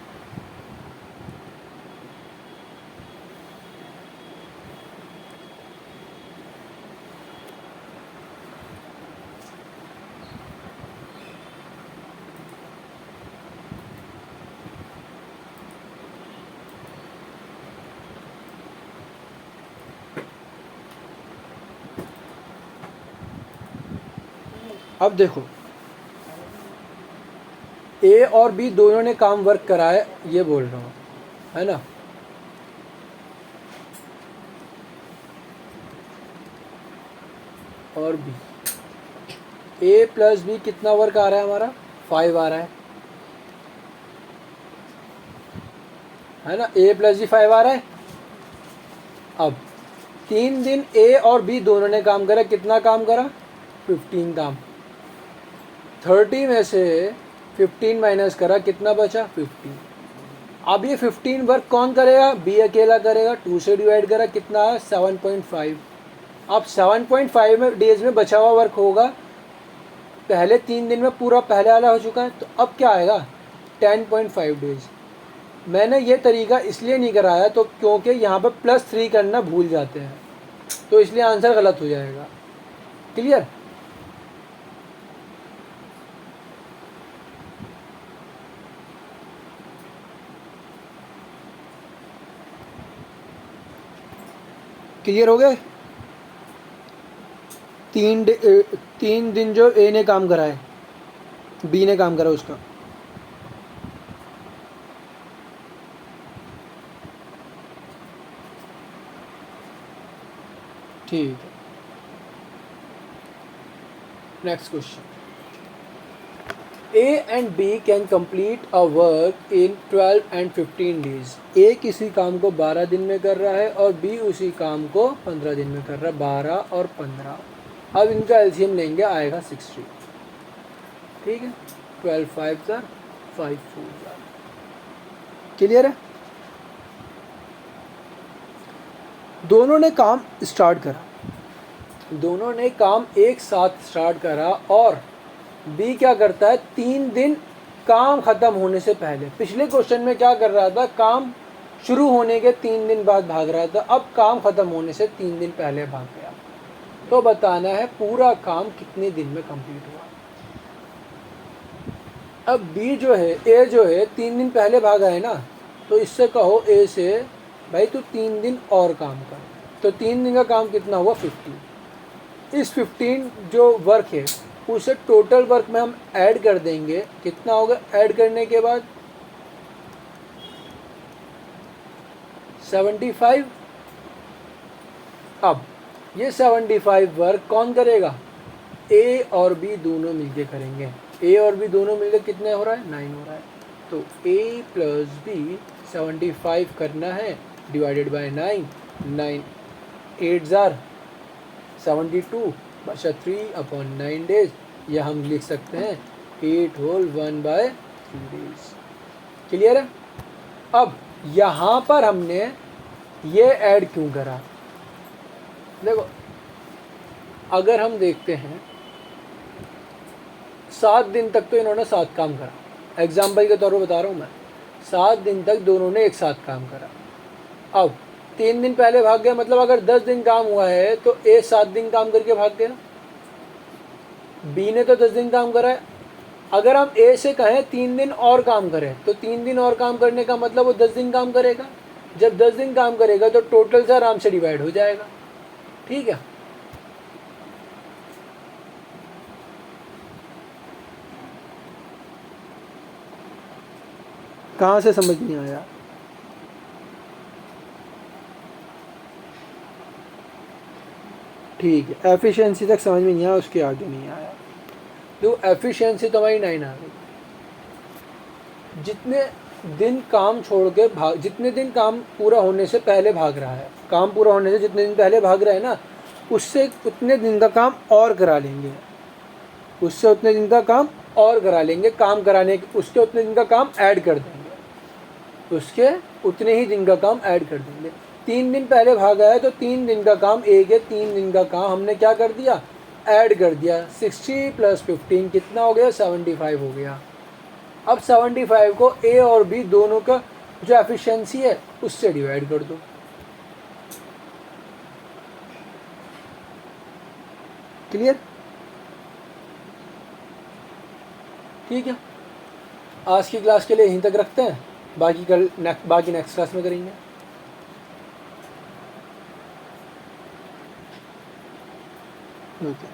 अब देखो ए और बी दोनों ने काम वर्क करा है, ये बोल रहा हूँ, है ना। और बी, ए प्लस बी कितना वर्क आ रहा है हमारा? 5 आ रहा है ना। ए प्लस बी 5 आ रहा है। अब 3 दिन ए और बी दोनों ने काम करा, कितना काम करा? 15 काम। 30 में से 15 माइनस करा, कितना बचा? 15। अब ये 15 वर्क कौन करेगा? बी अकेला करेगा। 2 से डिवाइड करा, कितना है? 7.5। अब 7.5 में डेज में बचा हुआ वर्क होगा। पहले 3 दिन में पूरा पहले वाला हो चुका है, तो अब क्या आएगा? 10.5 डेज। मैंने ये तरीका इसलिए नहीं कराया तो क्योंकि यहाँ पर +3 करना भूल जाते हैं, तो इसलिए आंसर गलत हो जाएगा। क्लियर? क्लियर हो गए? 3 दिन जो ए ने काम करा है, बी ने काम करा उसका। ठीक है, next question. A and B can complete a work in 12 and 15 days. A किसी काम को 12 दिन में कर रहा है और बी उसी काम को 15 दिन में कर रहा है। 12 और 15, अब इनका एलसीएम लेंगे, आएगा 60। ठीक है, 12 5 जार 5 4 जार। क्लियर है? दोनों ने काम स्टार्ट करा, दोनों ने काम एक साथ स्टार्ट करा और बी क्या करता है? 3 दिन काम ख़त्म होने से पहले, पिछले क्वेश्चन में क्या कर रहा था? काम शुरू होने के 3 दिन बाद भाग रहा था, अब काम ख़त्म होने से 3 दिन पहले भाग गया। तो बताना है पूरा काम कितने दिन में कंप्लीट हुआ। अब बी जो है, ए जो है 3 दिन पहले भागा है ना, तो इससे कहो ए से भाई तू 3 दिन और काम कर। तो 3 दिन का काम कितना हुआ? 15। इस 15 जो वर्क है उसे टोटल वर्क में हम ऐड कर देंगे, कितना होगा ऐड करने के बाद? 75। अब ये 75 वर्क कौन करेगा? ए और बी दोनों मिलके करेंगे। ए और बी दोनों मिलकर कितने हो रहा है? 9 हो रहा है। तो ए प्लस बी 75 करना है, डिवाइडेड बाय 9, 9 8 जार 72, बचा 3/9 डेज, या हम लिख सकते हैं 8 होल 1/3 डेज। क्लियर है? अब यहाँ पर हमने ये ऐड क्यों करा? देखो अगर हम देखते हैं 7 दिन तक तो इन्होंने 7 काम करा, एग्जाम्पल के तौर पर बता रहा हूँ मैं, 7 दिन तक दोनों ने एक साथ काम करा। अब 3 दिन पहले भाग गया, मतलब अगर 10 दिन काम हुआ है तो ए 7 दिन काम करके भाग गया। बी ने तो 10 दिन काम करा है। अगर हम ए से कहें 3 दिन और काम करें, तो 3 दिन और काम करने का मतलब वो 10 दिन काम करेगा। जब 10 दिन काम करेगा तो टोटल से आराम से डिवाइड हो जाएगा। ठीक है, कहाँ से समझ नहीं आया? ठीक है, एफिशिएंसी तक समझ में नहीं आया, उसके आगे नहीं आया। तो एफिशिएंसी तो हमारी 9 आ गई। जितने दिन काम छोड़ के भाग, जितने दिन काम पूरा होने से पहले भाग रहा है, काम पूरा होने से जितने दिन पहले भाग रहा है ना, उससे उतने दिन का काम और करा लेंगे, उससे उतने दिन का काम और करा लेंगे, काम कराने उसके उतने दिन का काम ऐड कर देंगे, उसके उतने ही दिन का काम ऐड कर देंगे। 3 दिन पहले भागा है तो 3 दिन का काम एक है, 3 दिन का काम हमने क्या कर दिया, ऐड कर दिया। 60 + 15 कितना हो गया, 75 हो गया। अब 75 को ए और बी दोनों का जो एफिशिएंसी है उससे डिवाइड कर दो। क्लियर? ठीक है, आज की क्लास के लिए यहीं तक रखते हैं, बाकी नेक्स्ट क्लास में करेंगे। ओके।